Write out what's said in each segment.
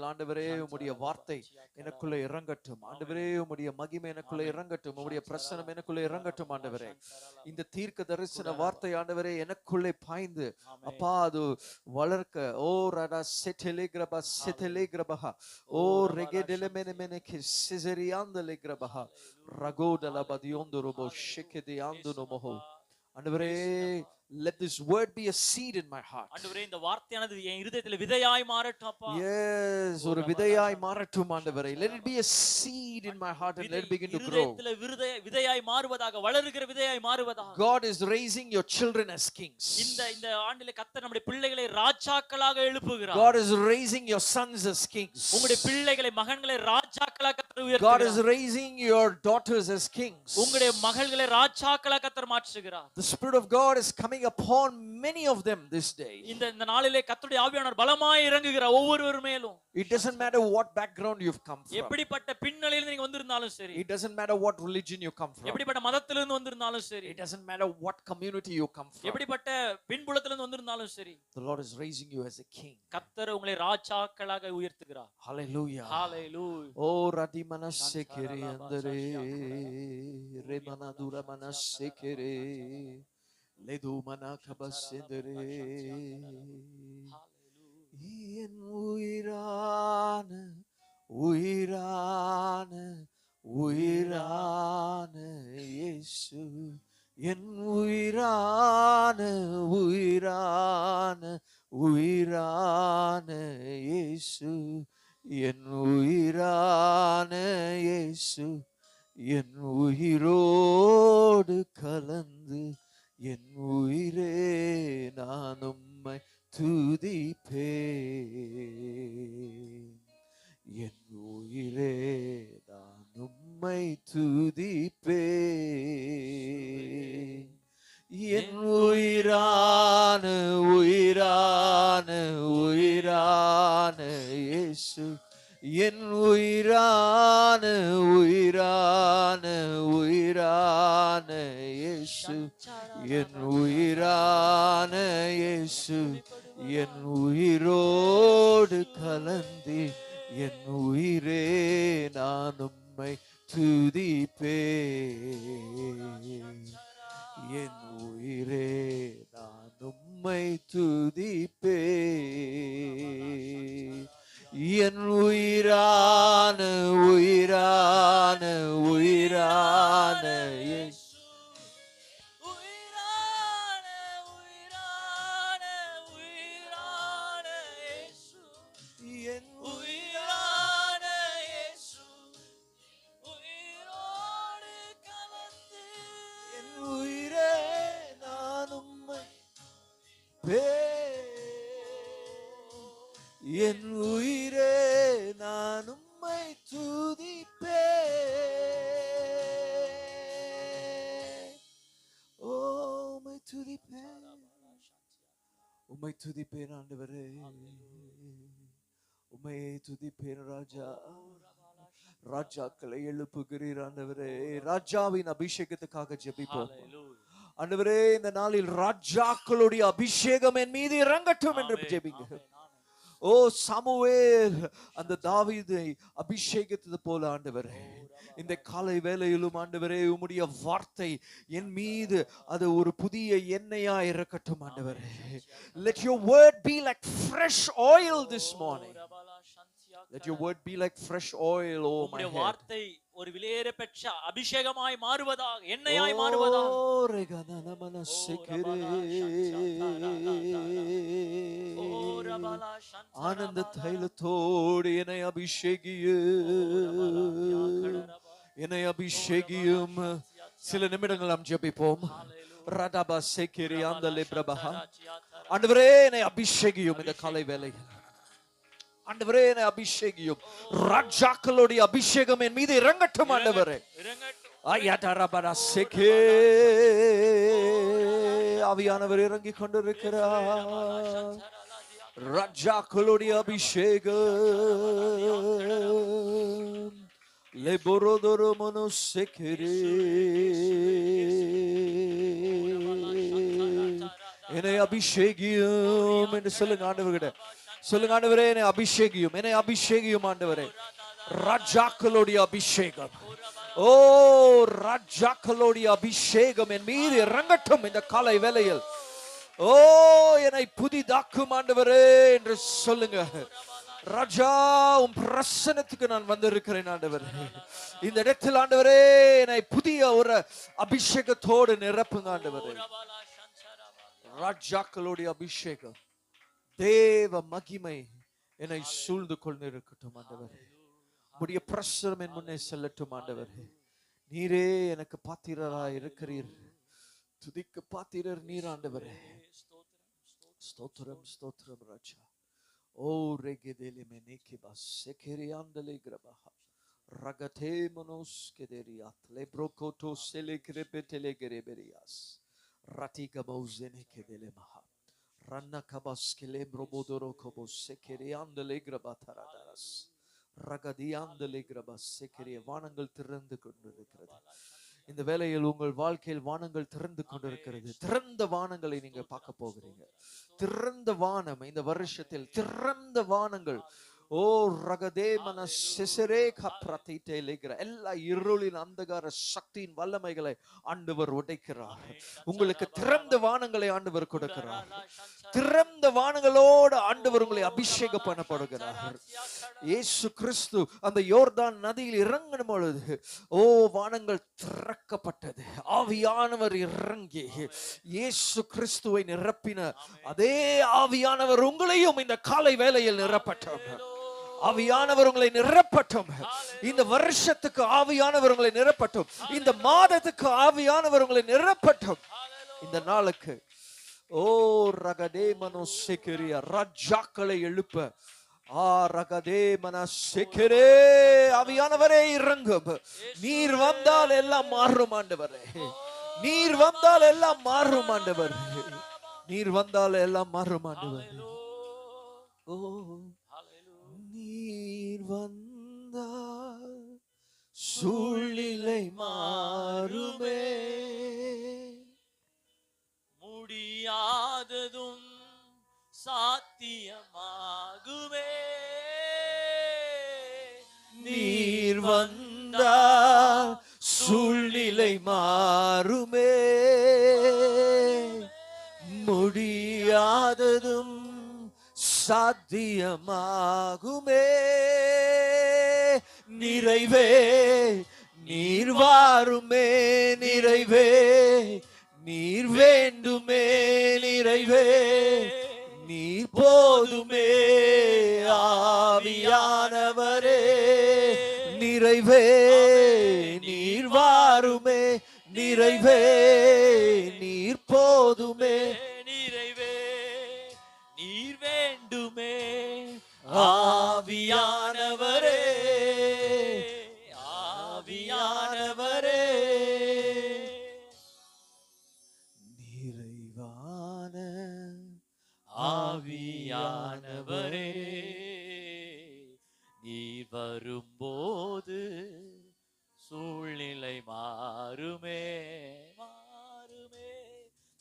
ஆண்டவரே உம்முடைய வார்த்தை எனக்குள்ள இறங்கட்டும் ஆண்டவரே, உம்முடைய மகிமை எனக்குள்ள இறங்கட்டும், உம்முடைய பிரசன்னம் எனக்குள்ள இறங்கட்டும் ஆண்டவரே. இந்த தீர்க்க தரிசன வார்த்தை ஆண்டவரே எனக்குள்ளே பாய்ந்து அப்பா அது வளர்க்க. ஓ ரடா செட்டெலிகிரபா செட்டெலிகிரபா ஓ ரெகெடெலமெனமெனெகி சிசரியாந்தலிகிரபா ரகோடலபதியோந்தரோபோ ஷெகெதியாந்துனோமோ. ஆண்டவரே, let this word be a seed in my heart. ஆண்டவரே, இந்த வார்த்தையானது என் இதயத்தில் விதையாய் மாறட்டும் அப்பா. Yes, ஒரு விதையாய் மாறட்டும் ஆண்டவரே. Let it be a seed in my heart and let it begin to grow. இதயத்தில் விதையாய் மாறுவதாக, வளருகிற விதையாய் மாறுவதாக. God is raising your children as kings. இந்த ஆண்டிலே கர்த்தர் நம்முடைய பிள்ளைகளை ராஜாக்களாக எழுப்புகிறார். God is raising your sons as kings. உங்களுடைய பிள்ளைகளை மகன்களை ராஜாக்களாக கர்த்தர் உயர்த்துகிறார். God is raising your daughters as kings. உங்களுடைய மகள்களை ராஜாக்களாக கர்த்தர் மாற்றுகிறார். The Spirit of God is coming upon many of them this day. இந்த நாளிலே கர்த்தருடைய ஆவியானவர் பலமாய் இறங்குகிறார் ஒவ்வொருவர் மேலும். It doesn't matter what background you've come from. எப்படிப்பட்ட பின்னணியிலிருந்து நீங்க வந்திருந்தாலும் சரி. It doesn't matter what religion you come from. எப்படிப்பட்ட மதத்திலிருந்து வந்திருந்தாலும் சரி. It doesn't matter what community you come from. எப்படிப்பட்ட பின்புலத்திலிருந்து வந்திருந்தாலும் சரி. The Lord is raising you as a king. கர்த்தர் உங்களை ராஜாக்களாக உயர்த்துகிறார். Hallelujah. Hallelujah. Oh radimana sekere andere remana dura mana sekere ledu mana kabasendere. என் உயிரான உயிரான உயிரான இயேசு, என் உயிரான உயிரான உயிரான இயேசு, என் உயிரான இயேசு, என் உயிரோடு கலந்து என் உயிரே நான் உம்மை துதிப்பேன், என் உயிரே நான் உம்மை துதிப்பேன், என் உயிரான உயிரான உயிரான இயேசு, என் உயிரான உயிரான உயிரான இயேசு, என் உயிரான இயேசு, என் உயிரோடு கலந்து என் உயிரே நான் உம்மை துதிப்பேன், என் உயிரே நான் உம்மை துதிப்பேன், என் உயிரான உயிரான உயிரான இயேசு, உயிரான உயிரான உயிரான இயேசு, என் உயிரான இயேசு, உயிரோடு கலந்து என் உயிரே நான் உம்மை என் உயிரே நான் உம்மை துதிப்பேன், ஓ உம்மை துதிப்பேன், உம்மை துதிப்பேன் ஆண்டவரே, உம்மை துதிப்பேன் ராஜா. ராஜாக்களை எழுப்புகிறீர் ஆண்டவரே. ராஜாவின் அபிஷேகத்துக்காக ஜெபிப்போம் ஆண்டவரே. இந்த நாளில் ராஜாக்களுடைய அபிஷேகம் என் மீது இறங்கட்டும் என்று ஜெபிங்க. ஓ சாமுவேல் அந்த தாவீதை அபிஷேகித்தது போல ஆண்டவரே, இந்த காலை வேளையிலும் ஆண்டவரே உம்முடைய வார்த்தை என் மீது அது ஒரு புதிய எண்ணெயா இறக்கட்டும் ஆண்டவரே. Let your word be like fresh oil this morning. Let your word be like fresh oil, oh my head. வார்த்தை ஒரு விலையேற பெற்ற அபிஷேகமாய் மாறுவதாக, எண்ணெயாய் மாறுவதாக. ஓ ரெகனன மனசெகரே ஆனந்த தைலத்தோடு என்னை அபிஷேகியும், என்னை அபிஷேகியும். சில நிமிடங்கள் நாம் ஜெபிப்போம். ரடபா செகரி ஆந்தலே பிரபஹா. ஆண்டவரே என்னை அபிஷேகியும் இந்த காலை வேளையில். ஆண்டவரே என்னை அபிஷேகியும். ராஜாக்களுடைய அபிஷேகம் என் மீது இறங்கட்டும் ஆண்டவரே. ஆவியானவர் இறங்கிக் கொண்டிருக்கிறார். ராஜாக்களுடைய அபிஷேகம் லெபோரோதோரோ மனோசெகரே என்னை அபிஷேகியும் என்று சொல்லுங்க ஆண்டவர்கிட்ட. சொல்லுங்க ஆண்டவரே, என்னை அபிஷேகியும், என்னை அபிஷேகியும் ஆண்டவரே. ராஜாக்களுடைய அபிஷேகம், ஓ ராஜாக்களுடைய அபிஷேகம் என் மீது இறங்கட்டும் இந்த காலை வேளையில். ஓ என்னை புதிதாக்கும் ஆண்டவரே என்று சொல்லுங்க. ராஜா, உம் பிரசன்னத்துக்கு நான் வந்திருக்கிறேன் ஆண்டவரே. இந்த இடத்தில் ஆண்டவரே என்னை புதிய ஒரு அபிஷேகத்தோடு நிரப்புங்க ஆண்டவரே. ராஜாக்களுடைய அபிஷேகம், தேவ மகிமை என்னை சூழ்ந்து கொண்டிருக்கட்டும் ஆண்டவரே. உம்முடைய பிரசன்னம் என் முன்னே செல்லட்டும் ஆண்டவரே. நீரே எனக்கு பாத்திரராய் இருக்கிறீர், துதிக்க பாத்திரர் நீர் ஆண்டவரே. ஸ்தோத்திரம் ஸ்தோத்திரம் ராஜா. ஓ ரெகெதெலி மெனிகிபாஸ் செகரியாண்டலே கிரபஹா ரகதே மனோஸ் கெதரியாத் லெப்ரோகோட்டோ செலெக்ரெபெட்டலே கெரெபெரியாஸ் ரட்டிக மௌசெனே கெதெலே மஹா ரன்னா கபாஸ் கெலெப்ரோபோதோரோ கோபோஸ் செகரியாண்டலே கிரபாதராதாஸ் ரகதியாண்டலே கிரபாஸ் செகரிய. வானங்கள் திறந்து கொண்டிருக்கிறது இந்த வேளையில். உங்கள் வாழ்க்கையில் வானங்கள் திறந்து கொண்டிருக்கிறது. திறந்த வானங்களை நீங்க பார்க்க போகிறீங்க. திறந்த வானம் இந்த வருஷத்தில், திறந்த வானங்கள். ஓ ரகதே மன செசரே கப்ரதிட்டேலேகிற எல்லா இருளின் அந்தகார சக்தியின் வல்லமைகளை ஆண்டவர் உடைக்கிறார். உங்களுக்கு திறந்த வானங்களை ஆண்டவர் கொடுக்கிறார். திறந்த வானங்களோடு ஆண்டவர் உங்களை அபிஷேகம் பண்ணப்படுகிறார். இயேசு கிறிஸ்து அந்த யோர்தான் நதியில் இறங்கின பொழுது ஓ வானங்கள் திறக்கப்பட்டது. ஆவியானவர் இறங்கி இயேசு கிறிஸ்துவை நிரப்பின அதே ஆவியானவர் உங்களையும் இந்த காலை வேளையில் நிரப்பட்டும். ஆவியானவர் உங்களை நிரப்பட்டும். இந்த வருஷத்துக்கு ஆவியானவர் உங்களை நிரப்பட்டும். இந்த மாதத்துக்கு ஆவியானவர் உங்களை நிரப்பட்டும். இந்த நாளுக்கு ஓ ரகதே மனோசெகிரியா ராஜாக்களை எழுப்ப ரகதே மனசெகிரே ஆவியானவரே இறங்கும். நீர் வந்தால் எல்லாம் மாறும் ஆண்டவரே. நீர் வந்தால் எல்லாம் மாறும் ஆண்டவரே. நீர் வந்தால் எல்லாம் மாறும் ஆண்டவரே. ஓ நீர் வந்தால் சூழ்நிலை மாறுமே, முடியாததும் சாத்தியமாகுமே. நீர் வந்தால் சூழ்நிலை மாறுமே, முடியாததும் சாத்தியமாகுமே. நிறைவே நீர் வாருமே, நிறைவே நீர் வேண்டுமே, நிறைவே நீர் போதுமே. ஆவியானவரே நிறைவே நீர் வாருமே, நிறைவே நீர் போதுமே, நிறைவே நீர் வேண்டுமே. ஆவியானவரே ஆவியானவரே நிறைவான ஆவியானவரே நீர் வரும்போது சூழ்நிலை மாறுமே, மாறுமே.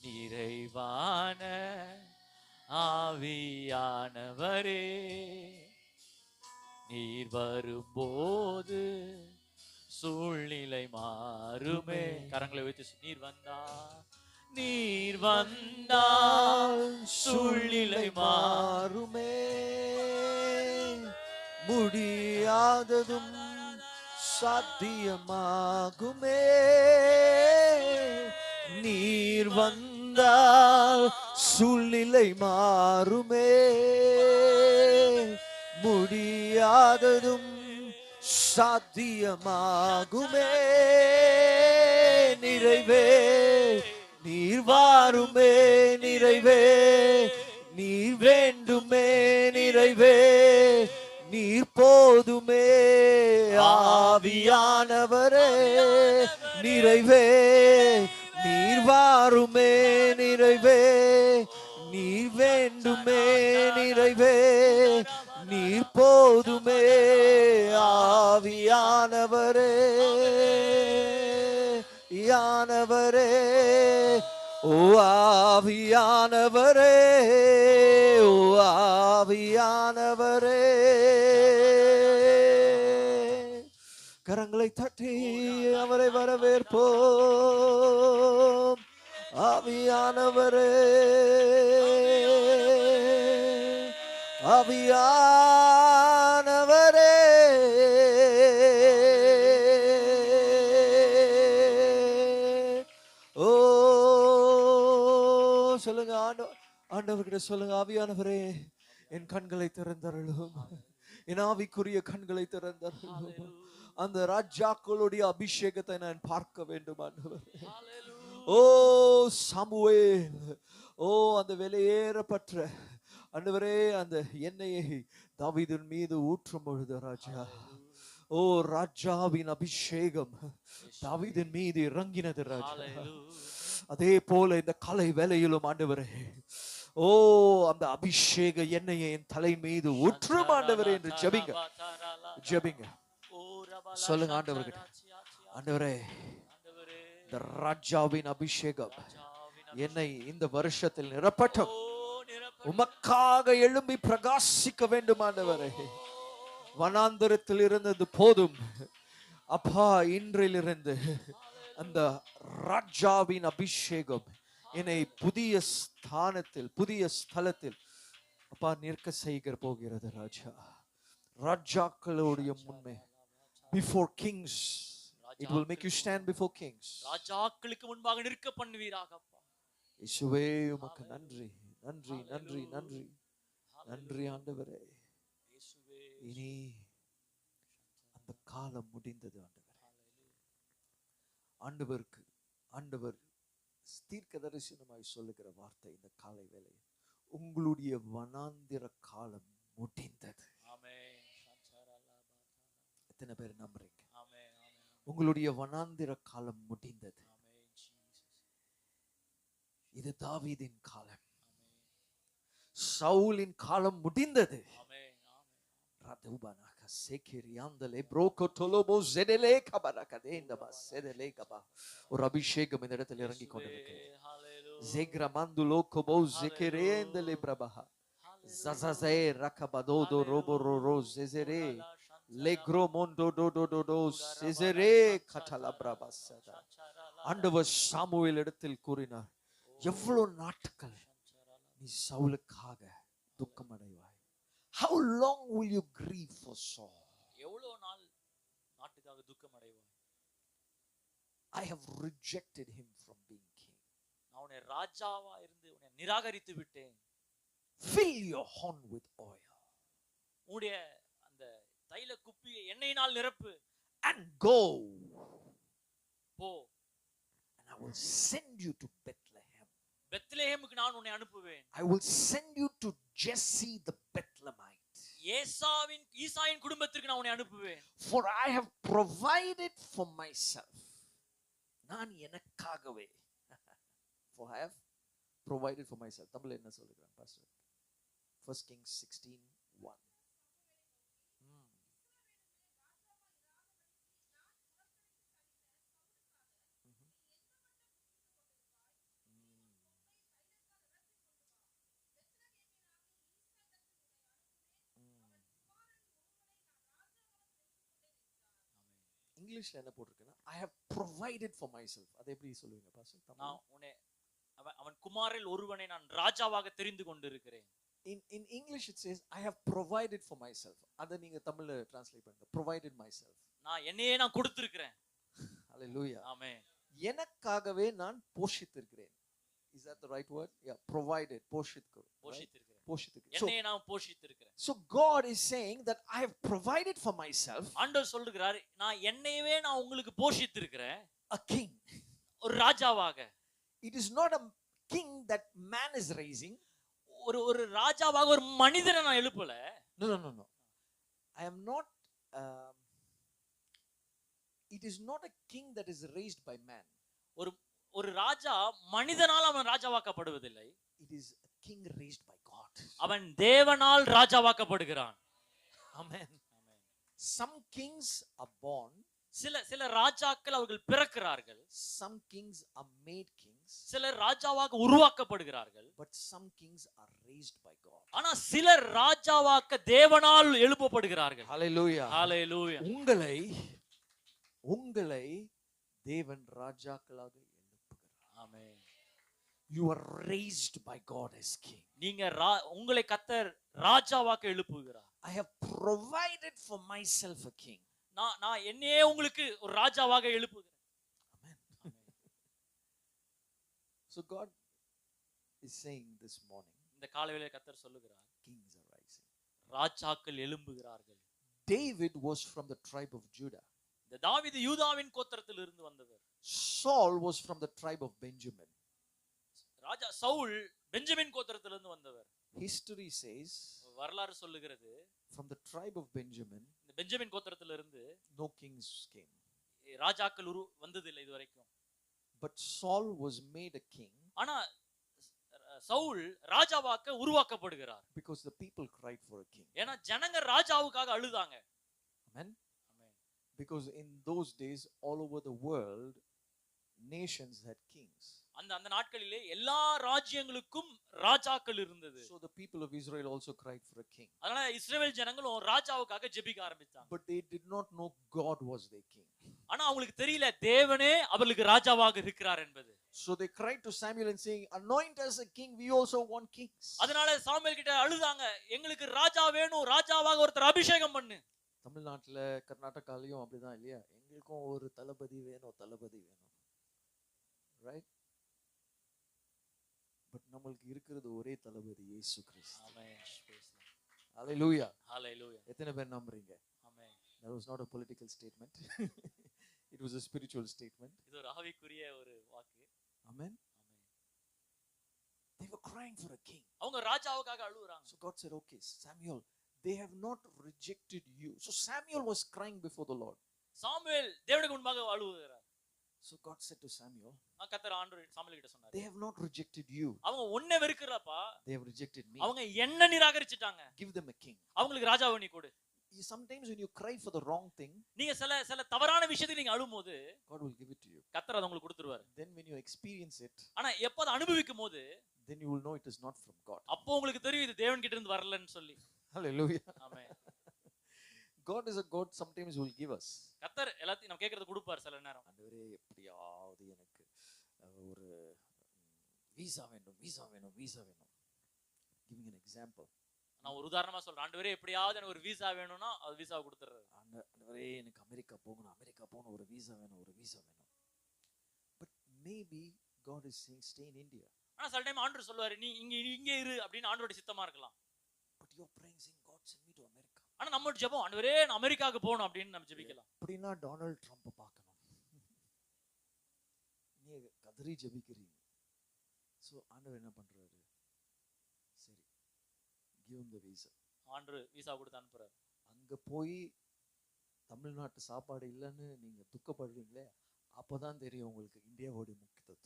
நிறைவான ஆவியானவரே நீர் வரும்போது சூழ்நிலை மாறுமே. கரங்களை வைத்து நீர் வந்தா, நீர் வந்தால் சூழ்நிலை மாறுமே, முடியாததும் சாத்தியமாகுமே. நீர் வந்தால் சூழ்நிலை மாறுமே, முடியாததும் சாத்தியமாகுமே. நிறைவே நீர் வாருமே, நிறைவே நீர் வேண்டுமே, நிறைவே நீர் போதுமே. ஆவியானவரே நிறைவே நீர் வாருமே, நிறைவே நீர் வேண்டுமே, நிறைவே நீர் போதுமே. ஆவியானவரே யானவரே ஓ ஆவியானவரே, ஓ ஆவியானவரே, கரங்களை தட்டி அவரை வரவேற்போம். ஆவியானவரே, ஆவியானவரே, ஓ சொல்லுங்க, ஆண்டவர்கிட்ட சொல்லுங்க, ஆவியானவரே என் கண்களை திறந்தருளும், என் ஆவிக்குரிய கண்களை திறந்தருளும். அந்த ராஜாக்களுடைய அபிஷேகத்தை நான் பார்க்க வேண்டும் ஆண்டவரே. ஓ சாமுவேல், ஓ அந்த வெளியேறப்பட்ட ஆண்டவரே அந்த எண்ணெயை தாவீதின் மீது ஊற்றும் பொழுது ராஜா, ஓ ராஜாவின் அபிஷேகம் தாவீதின் மீது இறங்கினது ராஜா. அதே போல இந்த காலை வேளையிலும் ஆண்டவரே, ஓ அந்த அபிஷேக எண்ணெயை என் தலை மீது ஊற்றும் ஆண்டவரே என்று ஜெபிங்க, ஜெபிங்க. சொல்லுங்க ஆண்டவர்கிட்ட, ஆண்டவரே இந்த ராஜாவின் அபிஷேகம் என்னை இந்த வருஷத்தில் நிரப்பட்டும், உமக்காக எழும்பி பிரகாசிக்க வேண்டும் ஆண்டவரே. வனாந்தரத்தில் இருந்தது போதும் அப்பா, இன்றிலிருந்து அந்த ராஜாவின் அபிஷேகம் என்னை புதிய ஸ்தானத்தில், புதிய ஸ்தலத்தில் அப்பா நிற்க செய்கிற போகிறது ராஜா. ராஜாக்களுடைய முன்னே, before kings, it will make you stand before kings. ராஜாக்களுக்கு முன்பாக நிற்க பண்ணுவீராக அப்பா. இயேசுவே உமக்கு நன்றி, நன்றி, நன்றி, நன்றி, நன்றி ஆண்டவரே. இனி அந்த காலம் முடிந்தது ஆண்டவரே. ஆண்டவருக்கு ஆண்டவர் தீர்க்க தரிசனமாய் சொல்லுகிற வார்த்தை இந்த காலை வேளை, உங்களுடைய வனாந்திர காலம் முடிந்தது. எத்தனை பேர் நம்புறீங்க? உங்களுடைய வனாந்திர காலம் முடிந்தது. இது தாவீதின் காலம், சவுலின் காலம் முடிந்தது. ஒரு அபிஷேகம் இந்த இடத்தில் இறங்கி கொண்டிருக்கிறது. ஆண்டவர் சாமுவேல் இடத்தில் கூறினார், எவ்வளவு நாட்கள் நீ சவுலுக்காக துக்கம் அடைவாய்? How long will you grieve for Saul? எவ்வளவு நாள் நாட்டுக்காக துக்கம் அடைவாய்? I have rejected him from being king. நான் உன்னை ராஜாவா இருந்து உன்னை நிராகரித்து விட்டேன். Fill your horn with oil. உன்னுடைய அந்த தைல குப்பியை எண்ணெயினால் நிரப்பு. And go. போ. And I will send you to Bethlehem. பெத்லெஹேமுக்கு நான் உன்னை அனுப்புவேன். I will send you to Jesse the Bethlehemite. ஈசாயின் குடும்பத்திற்கு நான் உன்னை அனுப்புவேன். For I have provided for myself. நான் எனக்காகவே. For I have provided for myself. தமிழ்ல என்ன சொல்லுகிறான் பாஸ்டர்? 1 Kings 16:1. இங்கிலீஷ்ல என்ன போட்டிருக்குன்னா, I have provided for myself. அதை எப்படி சொல்லுவீங்க பாஸ்டர்? நான் உன்னை அவன் குமாரில் ஒருவனை நான் ராஜாவாக தெரிந்து கொண்டிருக்கிறேன். In English it says I have provided for myself. அதை நீங்க தமிழ்ல டிரான்ஸ்லேட் பண்ணுங்க, provided myself. நான் என்னையே நான் கொடுத்திருக்கிறேன். Hallelujah. ஆமென். எனக்காகவே நான் போஷித்திருக்கிறேன். Is that the right word? Yeah, provided, போஷித்திருக்கிறேன். என்னையே நான் போஷித்திருக்கிறேன். So God is saying that I have provided for myself. ஆண்டவர் சொல்றார், நான் என்னையவே நான் உங்களுக்கு போஷித்திருக்கிறேன். A king. ஒரு ராஜாவாக. It is not a king that man is raising. ஒரு ராஜாவாக ஒரு மனிதனை நான் எழுப்பல. No. I am not it is not a king that is raised by man. ஒரு ராஜா மனிதனால் அவன் ராஜாவாக்கப்படுவதில்லை. It is a king raised by God. அவன் தேவனால் ராஜாவாக்கப்படுகிறான். Amen. Some kings are born. சில ராஜாக்கள் அவர்கள் பிறக்கிறார்கள். Some kings are made kings. சிலர் ராஜாவாக உருவாக்கப்படுகிறார்கள். But some kings are raised by God. ஆனா சிலர் ராஜாவாக்க தேவனால் எழுப்பப்படுகிறார்கள். Hallelujah. ஹalleluya. உங்களை தேவன் ராஜாக்களாக எழுப்புகிறார். ஆமென். You are raised by God as king. நீங்க உங்களை கர்த்தர் ராஜாவாக்க எழுப்புகிறார். I have provided for myself a king. நான் என்னையே உங்களுக்கு ஒரு ராஜாவாக எழுப்புகிறேன். Amen. So God is saying this morning, இந்த காலையிலே கர்த்தர் சொல்லுகிறார், kings are rising. ராஜாக்கள் எழும்புகிறார்கள். David was from the tribe of Judah. இந்த தாவீது யூதாவின் கோத்திரத்தில் இருந்து வந்தவர். Saul was from the tribe of Benjamin. ராஜா சவுல் பெஞ்சமின் கோத்திரத்திலிருந்து வந்தவர். History says, வரலாறு சொல்லுகிறது, from the tribe of Benjamin, இந்த பெஞ்சமின் கோத்திரத்திலிருந்து no kings came. ராஜாக்கள் வந்ததில்லை இதுவரைக்கும். But Saul was made a king. ஆனா Saul ராஜாவாக்க உருவாக்கப்படுகிறார். Because the people cried for a king. ஏன்னா ஜனங்க ராஜாவுக்காக அழுதாங்க. Amen. Because in those days all over the world nations had kings. அந்த நாட்களிலே எல்லா ராஜ்யங்களுக்கும் ராஜாக்கள் இருந்தது. So the people of Israel also cried for a king. அதனால இஸ்ரவேல் ஜனங்களும் ராஜாவுக்காக ஜெபிக்க ஆரம்பிச்சாங்க. But they did not know God was their king. ஆனா அவங்களுக்கு தெரியல தேவனே அவங்களுக்கு ராஜாவாக இருக்கிறார் என்பது. So they cried to Samuel and saying, anoint us a king, we also want kings. அதனால சாமுவேல் கிட்ட அழுதாங்க, எங்களுக்கு ராஜா வேணும், ராஜாவாக ஒருத்தர் அபிஷேகம் பண்ணு. தமிழ்நாட்டுல கர்நாடகாலயும் அப்படிதான் இல்லையா? எங்களுக்கும் ஒரு தளபதி வேணும். Right? But நம்மளுக்கு இருக்கிறது ஒரே தளபதி இயேசு கிறிஸ்து. ஆமென். Hallelujah. Hallelujah. எத்தனை பேர் நம்புறீங்க? ஆமென். That was not a political statement. It was a spiritual statement. இது ஒரு ஆவிக்குரிய ஒரு வாக்கு. Amen. They were crying for a king. அவங்க ராஜாவுக்காக அழுகுறாங்க. So God said, okay, Samuel, they have not rejected you. So Samuel was crying before the Lord. Samuel தேவனுக்கு முன்பாக அழுகுறார். So God said to Samuel, கர்த்தர் ஆண்டவர் சாமுவேல் கிட்ட சொன்னார், they have not rejected you. அவங்க உன்னை வெறுக்கறப்பா, they have rejected me. அவங்க என்ன நிராகரிச்சிட்டாங்க. Give them a king. அவங்களுக்கு ராஜாவை நீ கொடு. Sometimes when you cry for the wrong thing, நீங்க சில தவறான விஷயத்துக்கு நீங்க அழும்போது God will give it to you. கர்த்தர் அதை உங்களுக்கு கொடுத்துருவார். Then when you experience it, ஆனா எப்போ அதை அனுபவிக்கும்போது, then you will know it is not from God. அப்போ உங்களுக்கு தெரியும் இது தேவன் கிட்ட இருந்து வரலன்னு சொல்லி. Hallelujah. Amen. God is a God sometimes will give us. கர்த்தர் எல்லாத்தையும் நம்ம கேக்குறது கொடுப்பார் சில நேரம். ஆண்டவரே எப்படியாவது எனக்கு ஒரு வீசா வேணும். Giving an example. நான் ஒரு உதாரணமா சொல்றேன். ஆண்டவரே எப்படியாவது எனக்கு ஒரு வீசா வேணும்னா அது வீசா கொடுத்துறாரு. ஆண்டவரே எனக்கு அமெரிக்கா போகணும் ஒரு வீசா வேணும். But maybe God is saying stay in India. ஆனா சில டைம் ஆண்டவர் சொல்வாரு நீ இங்க இரு அப்படின்னு ஆண்டவருடைய சித்தமா இருக்கலாம். But you are praying saying God send me to America. ஆனா நம்ம ஜெபம் ஆண்டவரே நான் அமெரிக்காவுக்கு போகணும் அப்படின்னு நம்ம ஜெபிக்கலாம். அப்படினா டொனால்ட் ட்ரம்ப் பார்க்கணும். நீ கதறி ஜெபிக்கிறீங்க. சோ ஆண்டவர் என்ன பண்றாரு? சரி. give him the visa. ஆண்டவர் வீசா கொடுத்து அனுப்புறாரு. அங்க போய் தமிழ்நாட்டு சாப்பாடு இல்லன்னு நீங்க துக்கப்படுவீங்களே, அப்பதான் தெரியும் உங்களுக்கு இந்தியாவோட முக்கியத்துவம்.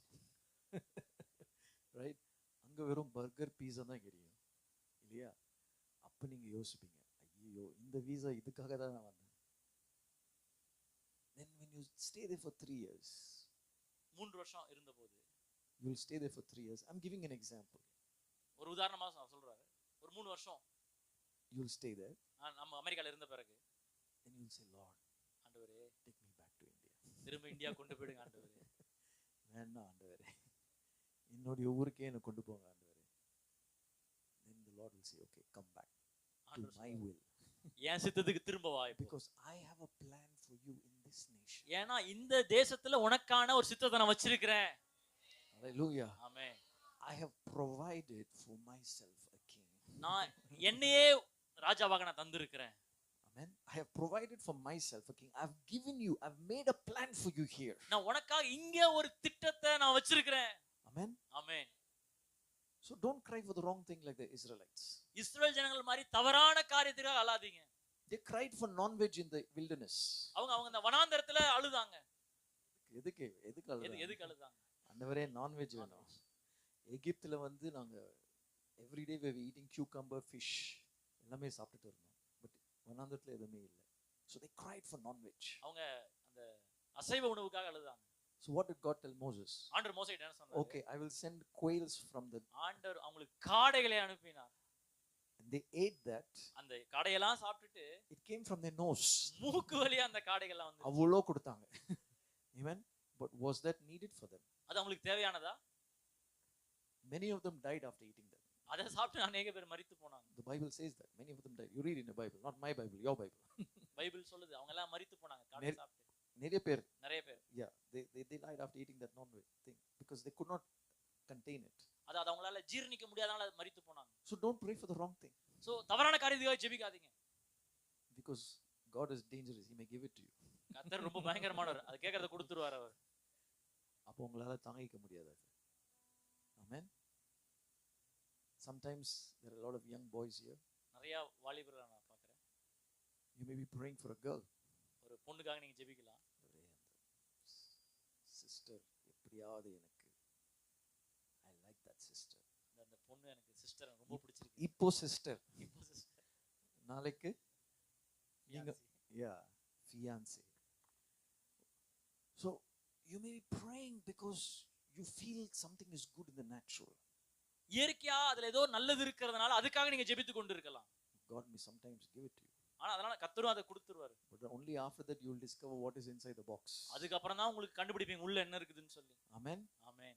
ரைட்? அங்க வெறும் பர்கர் பீஸா தான் கிடைக்கும். இல்லையா? அப்ப நீங்க யோசிப்பீங்க, ஐயோ இந்த வீசா இதுக்காக தான் நான் வந்தேன். Then when you stay there for 3 years, 3 வருஷம் இருந்தபோது, you will stay there for 3 years. I'm giving an example. ஒரு உதாரணமா சொல்றாரு. ஒரு 3 வருஷம் you will stay there. நம்ம அமெரிக்கால இருந்த பிறகு then you will say, Lord, ஆண்டவரே take me back to India. திரும்ப இந்தியா கொண்டு போய்டுங்க ஆண்டவரே. வேண்டாம் ஆண்டவரே, என்னோட ஊருக்கே என்ன கொண்டு போங்க ஆண்டவரே. then the Lord will say, okay, come back to my will. என் சித்தத்துக்கு திரும்ப வா. because I have a plan for you in this nation. ஏனா இந்த தேசத்துல உனக்கான ஒரு சித்தத்தை நான் வச்சிருக்கிறேன். Hallelujah. Amen. I have provided for myself a king. நான் என்னையே ராஜாவாக நான் தந்திருக்கிறேன். Amen. I have provided for myself a king. I've given you, I've made a plan for you here. நான் உனக்காக இங்க ஒரு திட்டத்தை நான் வச்சிருக்கிறேன். Amen. Amen. So don't cry for the wrong thing like the Israelites. இஸ்ரவேல் ஜனங்கள் மாதிரி தவறான காரியத்துக்காக அழாதீங்க. They cried for non-veg in the wilderness. அவங்க அந்த வனாந்தரத்துல அழுதாங்க. எதுக்கு அழுதாங்க? ஆண்டவரே non-veg வேணும். எகிப்துல வந்து நாங்க every day we were eating cucumber, fish எல்லாமே சாப்பிட்டுட்டு இருந்தோம். பட் வனாந்தரத்துல எதுவுமே இல்ல. So they cried for non-veg. அவங்க அந்த அசைவ உணவுக்காக அழுதாங்க. So what did God tell Moses? ஆண்டவர் மோசேயிட்ட என்ன சொன்னார்? Okay, I will send quails from the. ஆண்டவர் அவங்களுக்கு காடைகளை அனுப்பினார். They ate that. அந்த காடையெல்லாம் சாப்பிட்டுட்டு It came from their nose. மூக்கு வழியா அந்த காடைகள்லாம் வந்து அவ்வளோ கொடுத்தாங்க. Amen. But was that needed for them? அது அவங்களுக்கு தேவையானதா? Many of them died after eating that. அதை சாப்பிட்டு அநேக பேர் மரித்து போனாங்க. The Bible says that many of them died. You read in the Bible, not my Bible, your Bible. Bible சொல்லுது அவங்க எல்லாம் மரித்து போனாங்க காடை சாப்பிட்டு. நிறைய பேர். Yeah, they died after eating that non-veg thing because they could not contain it. அது அவங்களால ஜீரணிக்க முடியாதனால மரித்து போனாங்க. So don't pray for the wrong thing. So தவறான காரியத்துக்காக ஜெபிக்காதீங்க. Because God is dangerous, he may give it to you. கர்த்தர் ரொம்ப பயங்கரமானவர். அது கேக்குறத கொடுத்துருவார் அவர். அப்ப உங்களால தாங்கிக்க முடியாது. Amen. Sometimes there are a lot of young boys here. நிறைய வாலிபர்களை நான் பார்க்கிறேன். You may be praying for a girl. ஒரு பொண்ணுக்காக நீங்க ஜெபிக்கலாம். சிஸ்டர் எப்படியாவது எனக்கு I like that sister. அந்த பொண்ணு எனக்கு சிஸ்டர் ரொம்ப பிடிச்சிருக்கு. இப்போ சிஸ்டர். நாளைக்கு நீங்க fiancé. So you may be praying because you feel something is good in the natural. இயற்கையா அதுல ஏதோ நல்லது இருக்கிறதுனால அதுக்காக நீங்க ஜெபித்து கொண்டு இருக்கலாம். God may sometimes give it to you. ஆனா அதனால கர்த்தரும் அதை கொடுத்துருவாரு. But only after that you will discover what is inside the box. அதுக்கு அப்புறம் தான் உங்களுக்கு கண்டுபிடிப்பீங்க உள்ள என்ன இருக்குதுன்னு சொல்லி. Amen. Amen.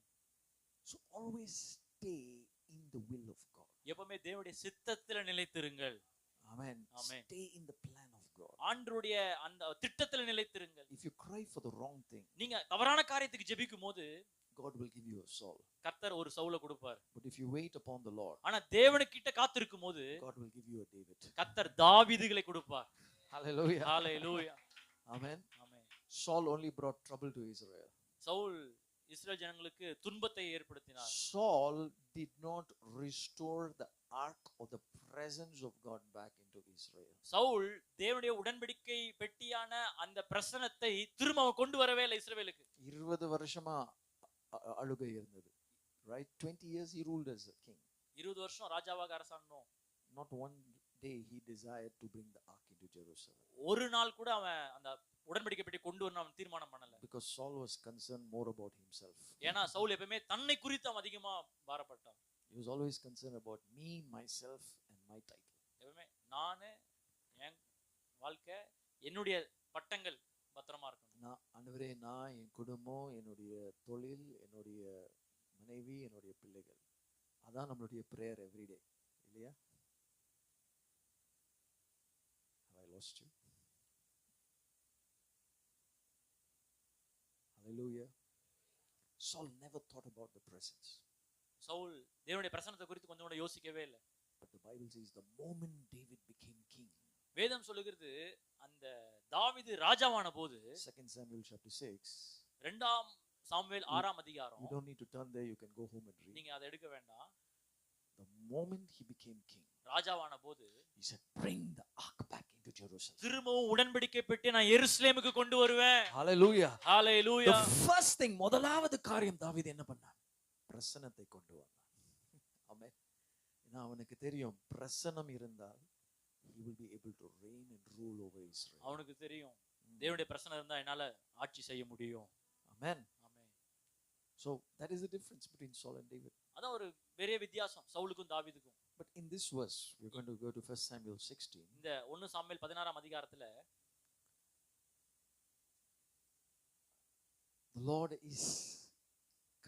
So always stay in the will of God. எப்பவுமே தேவனுடைய சித்தத்தில நிலைத்திருங்கள். Amen. Amen. Stay in the plan of God. ஆண்டவருடைய அந்த திட்டத்தில நிலைத்திருங்கள். If you cry for the wrong thing, நீங்க தவறான காரியத்துக்கு ஜெபிக்கும்போது God will give you a Saul. கர்த்தர் ஒரு சவுலை கொடுப்பார். But if you wait upon the Lord, ஆனா தேவனுக்கிட்ட காத்திருக்கும்போது God will give you a David. கர்த்தர் தாவீதுகளை கொடுப்பார். Hallelujah. Hallelujah. Amen. Amen. Saul only brought trouble to Israel. Saul இஸ்ரவேல் ஜனங்களுக்கு துன்பத்தை ஏற்படுத்தினார். Saul did not restore the ark or the presence of God back into Israel. Saul தேவனுடைய உடன்படிக்கை பெட்டியான அந்த பிரசன்னத்தை திரும்ப கொண்டு வரவே இல்லை இஸ்ரவேலுக்கு. 20 வருஷமா அழுகை இருந்தது. Right? 20 years he ruled as a king. 20 வருஷம் ராஜாவாக அரசாண்டோம். Not one day he desired to bring the ark into Jerusalem. ஒரு நாள் கூட அவன் அந்த உடன்படிக்கை பெட்டி கொண்டு வரணும் அவன் தீர்மானம் பண்ணல. Because Saul was concerned more about himself. ஏனா சவுல் எப்பவுமே தன்னை குறித்து அவன் அதிகமா பாரப்பட்டான். He was always concerned about me, myself and my title. எப்பவுமே நானே என் வாழ்க்கை என்னுடைய பட்டங்கள் பத்திரமா இருக்கணும். ஆண்டவரே நான் என் குடும்பம் என்னுடைய தொழில் என்னுடைய மனைவி என்னுடைய பிள்ளைகள் அதான் நம்மளுடைய prayer every day இல்லையா? Have I lost you? Hallelujah. Saul never thought about the presence. Saul தேவனுடைய பிரசன்னத்தை குறித்து கொஞ்சம் கூட யோசிக்கவே இல்லை. But the Bible says the moment David became king. வேதம் சொல்லுகிறது அந்த தாவீது ராஜாவான போது 2 Samuel chapter 6. இரண்டாம் சாமுவேல் 6ஆம் அதிகாரம். You don't need to turn there, you can go home and read. நீங்க அதை எடுக்க வேண்டாம். The moment he became king, ராஜாவான போது he said bring the ark back into Jerusalem. திரும்பவும் உடன்படிக்கை பெட்டி நான் எருசலேமுக்கு கொண்டு வருவேன். Hallelujah. Hallelujah. The first thing முதலாவது காரியம் தாவீது என்ன பண்ணான்? பிரசன்னத்தை கொண்டு வந்தான். ஆமென். ஏன்னா அவனுக்கு தெரியும் பிரசன்னம் இருந்தால் he will be able to reign and rule over Israel. அவனுக்கு தெரியும் தேவனுடைய பிரசன்னம் இருந்தா என்னால ஆட்சி செய்ய முடியும். Amen. Amen. So that is the difference between Saul and David. அதான் ஒரு பெரிய வித்தியாசம் சவுலுக்கும் தாவீதுக்கும். But in this verse we are going to go to 1 Samuel 16. இந்த 1 சாமுவேல் 16ஆம் அதிகாரத்துல The Lord is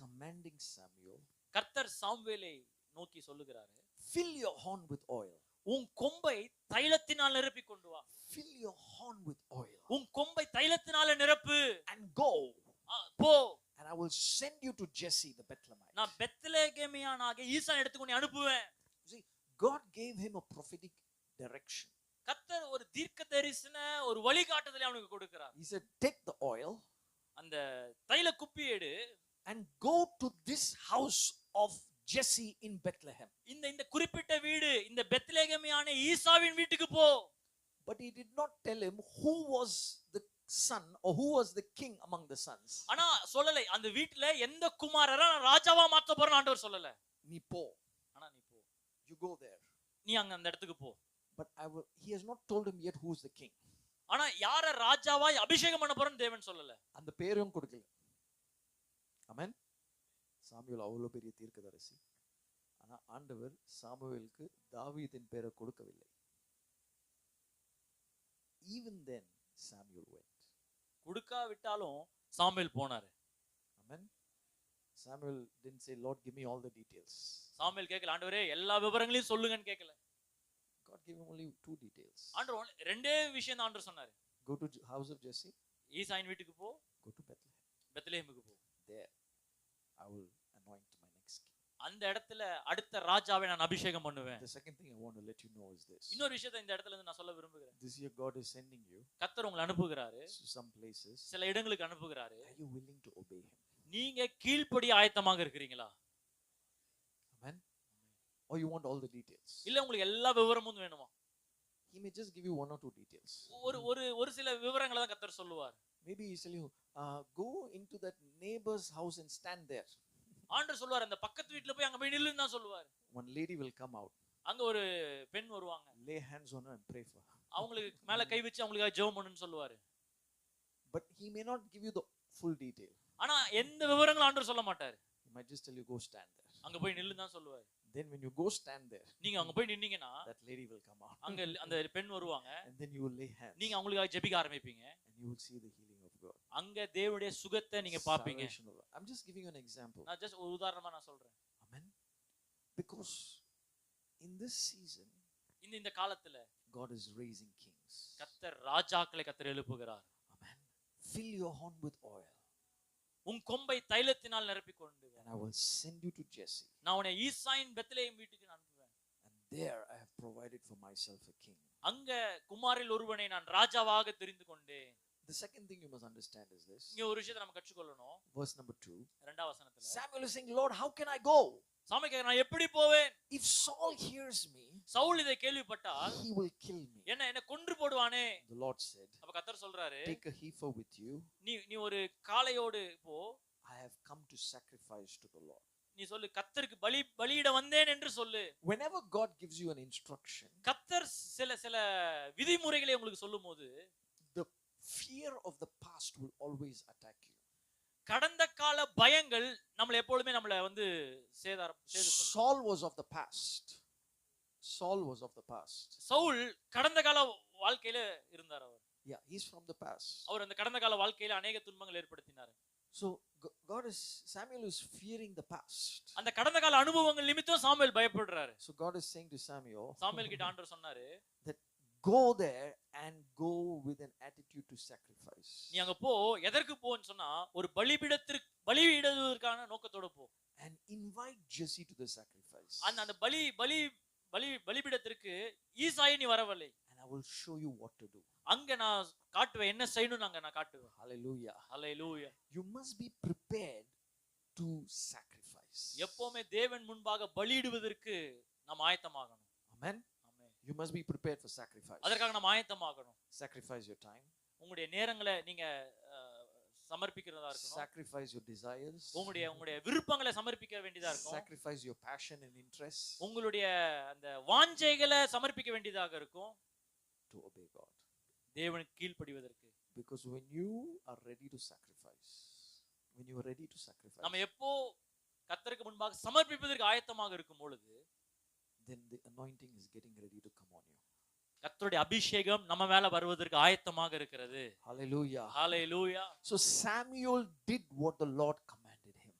commanding Samuel, கர்த்தர் சாமுவேலை நோக்கி சொல்லுகிறாரு, fill your horn with oil. உன் கொம்பை தைலத்தினால் நிரப்பி கொண்டு வா. Fill your horn with oil. உன் கொம்பை தைலத்தினால நிரப்பு. And go. போ. And I will send you to Jesse the Bethlehemite. நான் பெத்லெகேமியனாகிய ஈசான் எடுத்துக்கொண்டு அனுப்புவேன். See, God gave him a prophetic direction. கர்த்தர் ஒரு தீர்க்கதரிசன ஒரு வழிகாட்டுதலை அவனுக்கு கொடுக்கிறார். He said take the oil அந்த தைல குப்பி எடு and go to this house of Jesse in Bethlehem. இந்த குறிப்பிட்ட வீடு இந்த பெத்லெகேமியான ஈசாவின் வீட்டுக்கு போ. But he did not tell him who was the son or who was the king among the sons. ஆனா சொல்லலை அந்த வீட்ல எந்த குமாரரை நான் ராஜாவா மாத்த போறேன்னு ஆண்டவர் சொல்லல. நீ போ. ஆனா நீ போ. You go there. நீ அங்க அந்த இடத்துக்கு போ. But he has not told him yet who is the king. ஆனா யார ராஜாவா அபிஷேகம் பண்ண போறேன்னு தேவன் சொல்லல. அந்த பேரும் கொடுக்கல. ஆமென். சாமுவேல் அவ்வளவு பெரிய தீர்க்கதரிசி. ஆனா ஆண்டவர் சாமுவேலுக்கு தாவீதின் பேரை கொடுக்கவில்லை. Even then Samuel went. கொடுக்காவிட்டாலும் சாமுவேல் போனாரு. Amen. Samuel didn't say, Lord, give me all the details. Samuel கேட்கல, ஆண்டவரே எல்லா விவரங்களையும் சொல்லுங்கன்னு கேட்கல. God gave him only 2 details. ஆண்டவர் ரெண்டே விஷயம் தான் ஆண்டவர் சொன்னாரு. Go to house of Jesse. ஈசாயின் வீட்டுக்கு போ. Go to Bethlehem. பெத்லெஹேமுக்கு போ. There I will anoint my next king. அந்த இடத்துல அடுத்த ராஜாவை நான் அபிஷேகம் பண்ணுவேன். The second thing I want to let you know is this. இன்னொரு விஷயத்தை இந்த இடத்துல இருந்து நான் சொல்ல விரும்புகிறேன். This year God is sending you கர்த்தர் உங்களை அனுப்புகிறாரு to some places. சில இடங்களுக்கு அனுப்புகிறாரு. Are you willing to obey him? நீங்க கீழ்ப்படிய ஆயத்தமாக இருக்கிறீங்களா? Amen. Or you want all the details? இல்ல உங்களுக்கு எல்லா விவரமும் வேணுமா? He may just give you 1 or 2 details. ஒரு சில விவரங்களை தான் கர்த்தர் சொல்லுவார். Maybe he'll tell you, go into that neighbor's house and stand there. ஆண்டவர் சொல்லுவார், அந்த பக்கத்து வீட்ல போய் அங்க போய் நில்லுன்னு தான் சொல்லுவார். One lady will come out. அங்க ஒரு பெண் வருவாங்க. Lay hands on her and pray for her. அவங்களுக்கு மேல கை வச்சு அவங்களுக்கு ஜெபம் பண்ணுன்னு சொல்லுவாரு. But he may not give you the full detail. ஆனா எந்த விவரங்களும் ஆண்டவர் சொல்ல மாட்டாரு. He might just tell you, go stand there. அங்க போய் நில்லுன்னு தான் சொல்லுவாரு. Then when you go stand there, நீங்க அங்க போய் நின்னீங்கன்னா that lady will come out. அங்க அந்த பெண் வருவாங்க. And then you will lay hands. நீங்க அவங்களுக்காக ஜெபிக்க ஆரம்பிப்பீங்க. And you will see the healing of God. அங்க தேவனுடைய சுகத்தை நீங்க பாப்பீங்க. I'm just giving you an example. நான் ஜஸ்ட் ஒரு உதாரணமா நான் சொல்றேன். Amen. Because in this season, இந்த காலத்துல God is raising kings. கர்த்தர் ராஜாக்களை கர்த்தர் எழுப்புகிறார். Amen. Fill your horn with oil. உன் கொம்பை தைலத்தினால் நிரப்பிக்கொண்டு And I will send you to Jesse. நான் உன்னை ஈசாயின் பெத்லெஹேம் வீட்டுக்கு அனுப்புவேன். And there I have provided for myself a king. அங்க குமாரில் ஒருவனை நான் ராஜாவாக தெரிந்து கொண்டேன். The second thing you must understand is this. இங்க ஒரு விஷயத்தை நம்ம கற்றுக்கொள்ளணும். Verse number 2. இரண்டாம் வசனத்துல Samuel is saying, Lord, how can I go? Samuel கேக்குறான், நான் எப்படி போவேன்? If Saul hears me, Saul இதை கேள்விப்பட்டால் he will kill me. என்ன கொன்று போடுவானே. The Lord said, அப்ப கர்த்தர் சொல்றாரு, take a heifer with you. நீ ஒரு காளையோடு போ. I have come to sacrifice to the Lord. நீ சொல்லு, கர்த்தருக்கு பலியிட வந்தேன் என்று சொல்லு. Whenever God gives you an instruction, கர்த்தர் சில விதிமுறைகளை உங்களுக்கு சொல்லும்போது, the fear of the past will always attack you. கடந்த கால பயங்கள் நம்மள எப்பொழுதுமே நம்மள வந்து Saul was of the past. Saul was of the past. Saul கடந்த கால வாழ்க்கையில இருந்தார் அவர். Yeah, he's from the past. அவர் அந்த கடந்த கால வாழ்க்கையில अनेक துன்பங்கள் ஏற்படுத்தினார். So Samuel is fearing the past. அந்த கடந்த கால அனுபவங்கள் நிமித்தம் சாமுவேல் பயப்படுறாரு. So God is saying to Samuel, Samuel கிட்ட ஆண்டவர் சொன்னாரு, that go there and go with an attitude to sacrifice. நீ அங்க போ, எதற்கு போன்னு சொன்னா ஒரு பலியிடுவதற்கான நோக்கத்தோட போ. And invite Jesse to the sacrifice. அந்த பலிபீடத்திற்கு ஈசாயை நீ வரவில்லை. And I will show you what to do. அங்க நான் காட்டுவேன், என்ன செய்யணும் அங்க நான் காட்டுவேன். Hallelujah. Hallelujah. You must be prepared to sacrifice. எப்பவுமே தேவன் முன்பாக பலியிடுவதற்கு நாம் ஆயத்தமாகணும். Amen. Amen. You must be prepared for sacrifice. அதற்காக நாம் ஆயத்தமாகணும். Sacrifice your time. உங்களுடைய நேரங்களை நீங்க சமர்ப்பிக்கிறதா இருக்கணும். Sacrifice your desires. உங்களுடைய விருப்பங்களை சமர்ப்பிக்க வேண்டியதா இருக்கும். Sacrifice your passion and interest. உங்களுடைய அந்த வாஞ்சைகளை சமர்ப்பிக்க வேண்டியதாக இருக்கும். To obey God. தேவனுக்கு கீழ்ப்படிவதற்கு. Because when you are ready to sacrifice, நம்ம எப்போ கர்த்தருக்கு முன்பாக சமர்ப்பிப்பதற்கு ஆயத்தமாக இருக்கும் பொழுது, then the anointing is getting ready to come on you. கர்த்தருடைய அபிஷேகம் நம்ம மேல வருவதற்கு ஆயத்தமாக இருக்கிறது. Hallelujah. Hallelujah. So Samuel did what the Lord commanded him.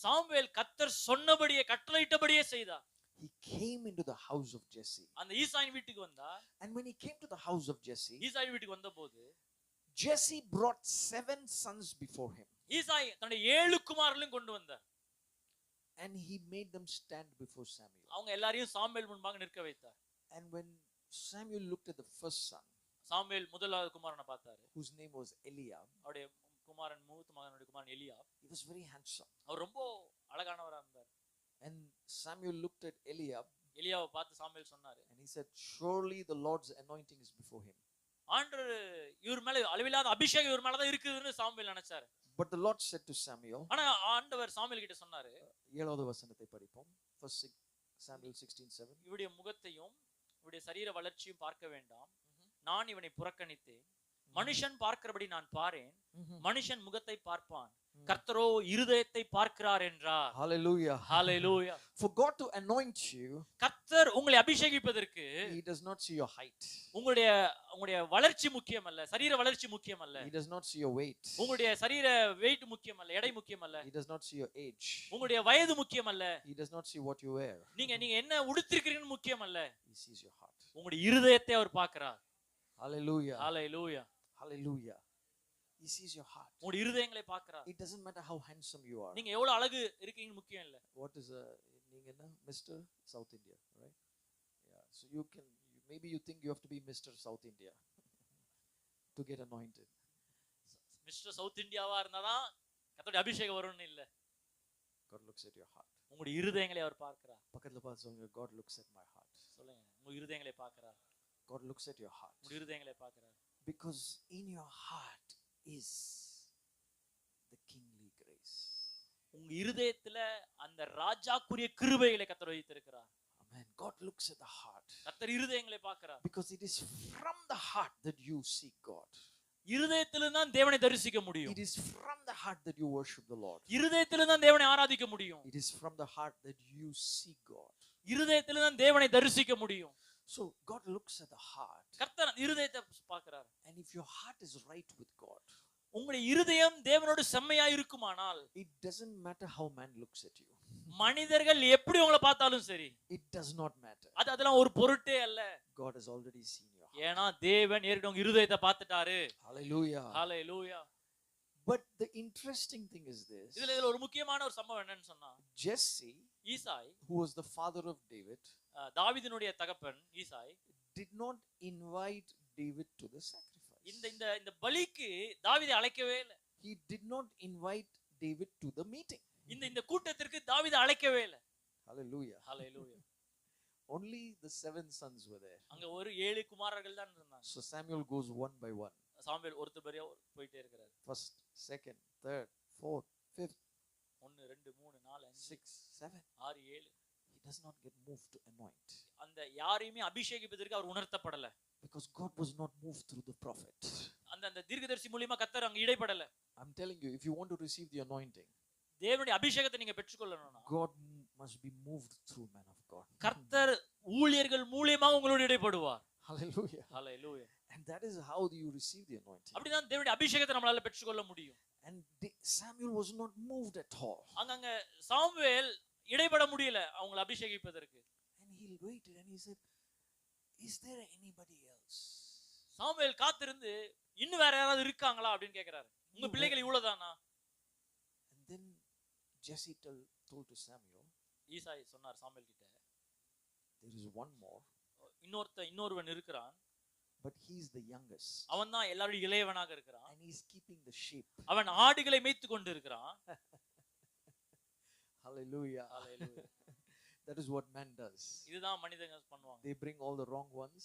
Samuel கர்த்தர் சொன்னபடியே கட்டளையிட்டபடியே செய்தார். He came into the house of Jesse. அந்த ஈசாயின் வீட்டுக்கு வந்தார். And when he came to the house of Jesse, ஈசாயின் வீட்டுக்கு வந்தபோது Jesse brought 7 sons before him. ஈசாய் தன்னுடைய 7 குமாரர்களையும் கொண்டு வந்தார். And he made them stand before Samuel. அவங்க எல்லாரையும் சாமுவேல் முன்பாக நிற்க வைத்தார். And when Samuel looked at the first son, Samuel முதலாவது குமாரனை பார்த்தார். whose name was Eliab. அவருடைய குமாரன் மூத்த மகனுடைய குமாரன் Eliab. He was very handsome. அவர் ரொம்ப அழகானவரா இருந்தார். And Samuel looked at Eliab. எலியாவை பார்த்து சாமுவேல் சொன்னாரு. And he said, surely the Lord's anointing is before him. ஆண்டவர் இவர் மேல அளவில்லாத அபிஷேகம் இவர் மேல தான் இருக்குதுன்னு சாமுவேல் நினைச்சாரு. But the Lord said to Samuel, ஆனா ஆண்டவர் சாமுவேல் கிட்ட சொன்னாரு, 7வது வசனத்தை படிப்போம். 1 Samuel 16:7. இவருடைய முகத்தையும் இவருடைய சரீர வளர்ச்சியும் பார்க்க வேண்டாம், நான் இவனை புறக்கணித்தேன். மனுஷன் பார்க்கிறபடி நான் பாரேன், மனுஷன் முகத்தை பார்ப்பான், கர்த்தரோ இருதயத்தை பார்க்கிறார் என்றார். Hallelujah. Hallelujah. For God to anoint you, கர்த்தர் உங்களை அபிஷேகிப்பதற்கு He does not see your height. உங்களுடைய வளர்ச்சி முக்கியம் அல்ல, சரீர வளர்ச்சி முக்கியம் அல்ல. He does not see your weight. உங்களுடைய சரீர வெயிட் முக்கியம் அல்ல, எடை முக்கியம் அல்ல. He does not see your age. உங்களுடைய வயது முக்கியம் அல்ல. He does not see what you wear. நீங்க என்ன உடுத்திருக்கிறீங்கன்னு முக்கியம் அல்ல. He sees your heart. உங்களுடைய இருதயத்தை அவர் பார்க்கிறார். Hallelujah. Hallelujah. Hallelujah. He sees your heart. உங்களுடைய இருதயங்களை பார்க்கிறார். It doesn't matter how handsome you are. நீங்க எவ்வளவு அழகு இருக்கீங்கன்னு முக்கியம் இல்ல. What is Mr. South India, right? Yeah. So maybe you think you have to be Mr. South India to get anointed. Mister south இந்தியாவா இருந்தாதான் கர்த்தருடைய அபிஷேகம் வரும்னு இல்ல. God looks at your heart. உங்களுடைய இருதயங்களை அவர் பார்க்கிறார். பக்கத்துல பார்த்து சொல்லுங்க, God looks at my heart. சொல்லுங்க, உங்க இருதயங்களை பார்க்கிறார். God looks at your heart. உங்க இருதயங்களை பார்க்கிறார். Because in your heart is the kingly grace. உங்க இருதயத்துல அந்த ராஜாக்குரிய கிருபைகளை கர்த்தர் வைத்திருக்கிறார். Amen. God looks at the heart. கர்த்தர் இருதயங்களை பார்க்கிறார். Because it is from the heart that you seek God. இருதயத்திலிருந்து தான் தேவனை தரிசிக்க முடியும். It is from the heart that you worship the Lord. இருதயத்திலிருந்து தான் தேவனை ஆராதிக்க முடியும். It is from the heart that you seek God. இருதயத்திலிருந்து தான் தேவனை தரிசிக்க முடியும். So God looks at the heart. கர்த்தர் இருதயத்தை பார்க்கிறார். And if your heart is right with God, உங்களுடைய இருதயம் தேவனோடு செம்மையா இருக்குமானால், it doesn't matter how man looks at you. மனிதர்கள் எப்படி உங்களை பார்த்தாலும் சரி, It does not matter. அதெல்லாம் ஒரு பொருட்டே அல்ல. God has already seen your heart. ஏன்னா தேவன் ஏற்கனவே உங்க இருதயத்தை பார்த்துட்டாரு. Hallelujah. Hallelujah. But the interesting thing is this. இதுல ஒரு முக்கியமான ஒரு சம்பவம் என்னன்னு சொன்னா, Jesse, ஈசாய், who was the father of David, தாவீதினுடைய தகப்பன் ஈசாய், did not invite David to the sacrifice. இந்த பலிக்கு தாவீதை அழைக்கவே இல்ல. He did not invite David to the meeting. இந்த கூட்டத்திற்கு தாவீதை அழைக்கவே இல்ல. Hallelujah. Hallelujah. Only the 7 sons were there. அங்க ஒரு 7 குமாரர்கள் தான் இருந்தாங்க. So Samuel goes one by one. Samuel ஒருத்தபடியா போயிட்டே இருக்காரு. First, second, third, fourth, fifth, 1 2 3 4 5 6, 7. 6 7. He does not get moved to anoint. அந்த யாரையுமே அபிஷேகிப்பதற்கு அவர் உணர்த்தப்படல. Because God was not moved through the prophet. அந்த தீர்க்கதரிசி மூலமா கர்த்தர் அங்க இடைப்படல. I'm telling you, if you want to receive the anointing, தேவனுடைய அபிஷேகத்தை நீங்க பெற்றுக்கொள்ளணும்னா, God must be moved through men of God. கர்த்தர் ஊழியர்கள் மூலமா உங்களோடு இடைப்படுவார். Hallelujah. Hallelujah. And that is how you receive the anointing. அப்படிதான் தேவனுடைய அபிஷேகத்தை நம்மளால பெற்றுக்கொள்ள முடியும். And Samuel was not moved at all. அங்க சாமுவேல் இடைப்பட முடியல அவங்களை அபிஷேகிப்பதற்கு. And he waited and he said, is there anybody else? Samuel காத்திருந்து இன்னும் வேற யாராவது இருக்காங்களா அப்படின்னு கேக்குறாரு. உங்க பிள்ளைகள் இவ்வளவுதானா? And then Jesse told to Samuel, ஈசாய் சொன்னார் சாமுவேல் கிட்ட, there is one more. இன்னொருவன் இருக்கிறான். But he is the youngest. அவன் தான் எல்லாரோட இளையவனாக இருக்கிறான். And he is keeping the sheep. அவன் ஆடுகளை மேய்த்து கொண்டு இருக்கிறான். Hallelujah. Hallelujah. That is what man does. இதுதான் மனிதங்க பண்ணுவாங்க. They bring all the wrong ones.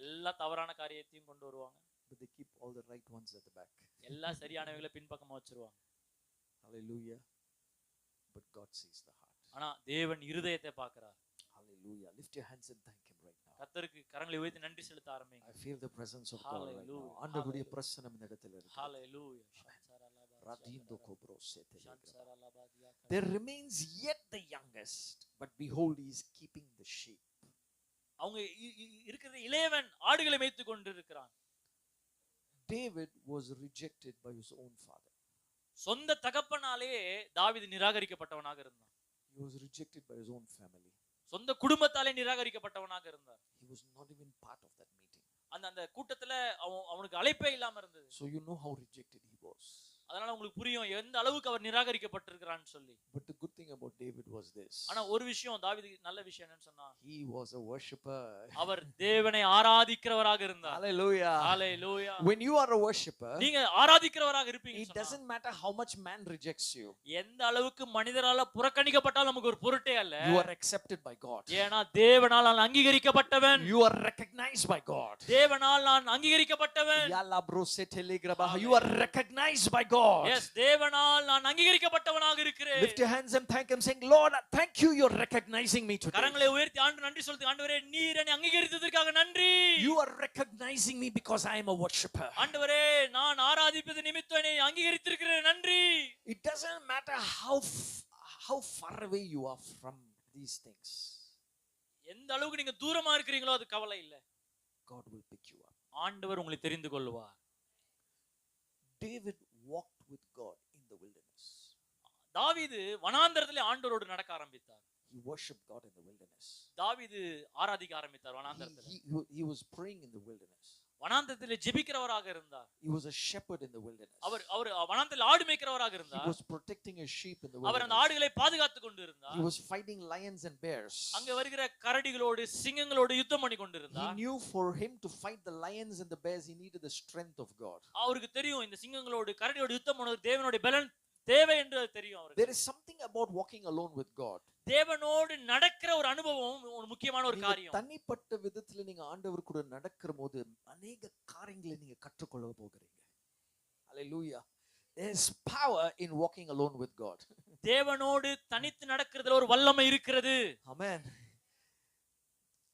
எல்லா தவறான காரியத்தையும் கொண்டு வருவாங்க. But they keep all the right ones at the back. எல்லா சரியானவைகளை பின்பக்கமா வச்சிருவாங்க. Hallelujah. But God sees the heart. ஆனா தேவன் இருதயத்தை பார்க்கிறார். Hallelujah. Lift your hands and thank him right now. கர்த்தருக்கு கரங்களை உயர்த்தி நன்றி செலுத்த ஆரம்பிங்க. I feel the presence of God right now. Hallelujah. ஆண்டவருடைய பிரசன்னம் இந்த இடத்துல இருக்கு. Hallelujah. There remains yet the youngest, but behold, he is keeping the sheep. அவங்க இருக்கிற இளையவன் ஆடுகளை மேய்த்து கொண்டு இருக்கிறான். David was rejected by his own father. சொந்த தகப்பனாலே தாவீது நிராகரிக்கப்பட்டவனாக இருந்தான். He was rejected by his own family. சொந்த குடும்பத்தாலே நிராகரிக்கப்பட்டவனாக இருந்தார். He was not even part of that meeting. அந்த கூட்டத்துல அவனுக்கு அழைப்பே இல்லாம இருந்தது. So you know how rejected he was. அதனால உங்களுக்கு புரியும் எந்த அளவுக்கு அவர் நிராகரிக்கப்பட்டிருக்கிறான்னு சொல்லி. But the good thing about David was this. ஆனா ஒரு விஷயம் தாவீதுக்கு நல்ல விஷயம் என்னன்னு சொன்னா, he was a worshipper. அவர் தேவனை ஆராதிக்கிறவராக இருந்தார். Hallelujah. Hallelujah. When you are a worshipper, நீங்க ஆராதிக்கிறவராக இருப்பீங்க. it doesn't matter how much man rejects you. எந்த அளவுக்கு மனிதரால புறக்கணிக்கப்பட்டாலும் நமக்கு ஒரு பொருட்டே அல்ல. You are accepted by God. ஏனா தேவனால் நான் அங்கீகரிக்கப்பட்டவன். You are recognized by God. தேவனால் நான் அங்கீகரிக்கப்பட்டவன். You are recognized by God. God. Yes தேவனால் நான் அங்கீகரிக்கப்பட்டவனாக இருக்கிறேன். Lift your hands and thank him, saying, Lord, thank you, you're recognizing me today. கரங்களை உயர்த்தி ஆண்டு நன்றி சொல்லுங்க. ஆண்டவரே நீர் என்னை அங்கீகரித்ததற்காக நன்றி. You are recognizing me because I am a worshipper. ஆண்டவரே நான் ஆராதிப்பது நிமித்தம் என்னை அங்கீகரித்திருக்கிறேன் நன்றி. It doesn't matter how far away you are from these things. எந்த அளவுக்கு நீங்க தூரமா இருக்கிறீங்களோ அது கவலை இல்ல. God will pick you up. ஆண்டவர் உங்களை தெரிந்து கொள்வார். David walked with God in the wilderness. தாவீது வனாந்தரத்திலே ஆண்டவரோடு நடக்க ஆரம்பித்தார். He worshipped God in the wilderness. தாவீது ஆராதிக்க ஆரம்பித்தார் வனாந்தரத்திலே. He was praying in the wilderness. வனாந்தரத்திலே ஜெபிக்கிறவராக இருந்தார். He was a shepherd in the wilderness. அவர் வனாந்தரத்தில் ஆடு மேய்க்கிறவராக இருந்தார். He was protecting his sheep in the அவர் அந்த wilderness. ஆடுகளை பாதுகாத்துக் கொண்டிருந்தார். He was fighting lions and bears. அங்க வருகிற கரடிகளோடு சிங்கங்களோடு யுத்தம் பண்ணி கொண்டிருந்தார். He knew for him to fight the lions and the bears he needed the strength of God. அவருக்கு தெரியும் இந்த சிங்கங்களோடு கரடியோடு யுத்தம் பண்ணுவது தேவனுடைய பலன் தேவை என்று தெரியும் அவருக்கு. There is something about walking alone with God. தேவனோடு நடக்கிற ஒரு அனுபவம் ஒரு முக்கியமான ஒரு காரியம். தனிப்பட்ட விதத்துல நீங்க ஆண்டவர் கூட நடக்கும்போது अनेक காரியங்களை நீங்க கற்றுக்கொள்ள போகிறீங்க. Hallelujah. There is power in walking alone with God. தேவனோடு தனித்து நடக்கிறதுல ஒரு வல்லமை இருக்கிறது. Amen.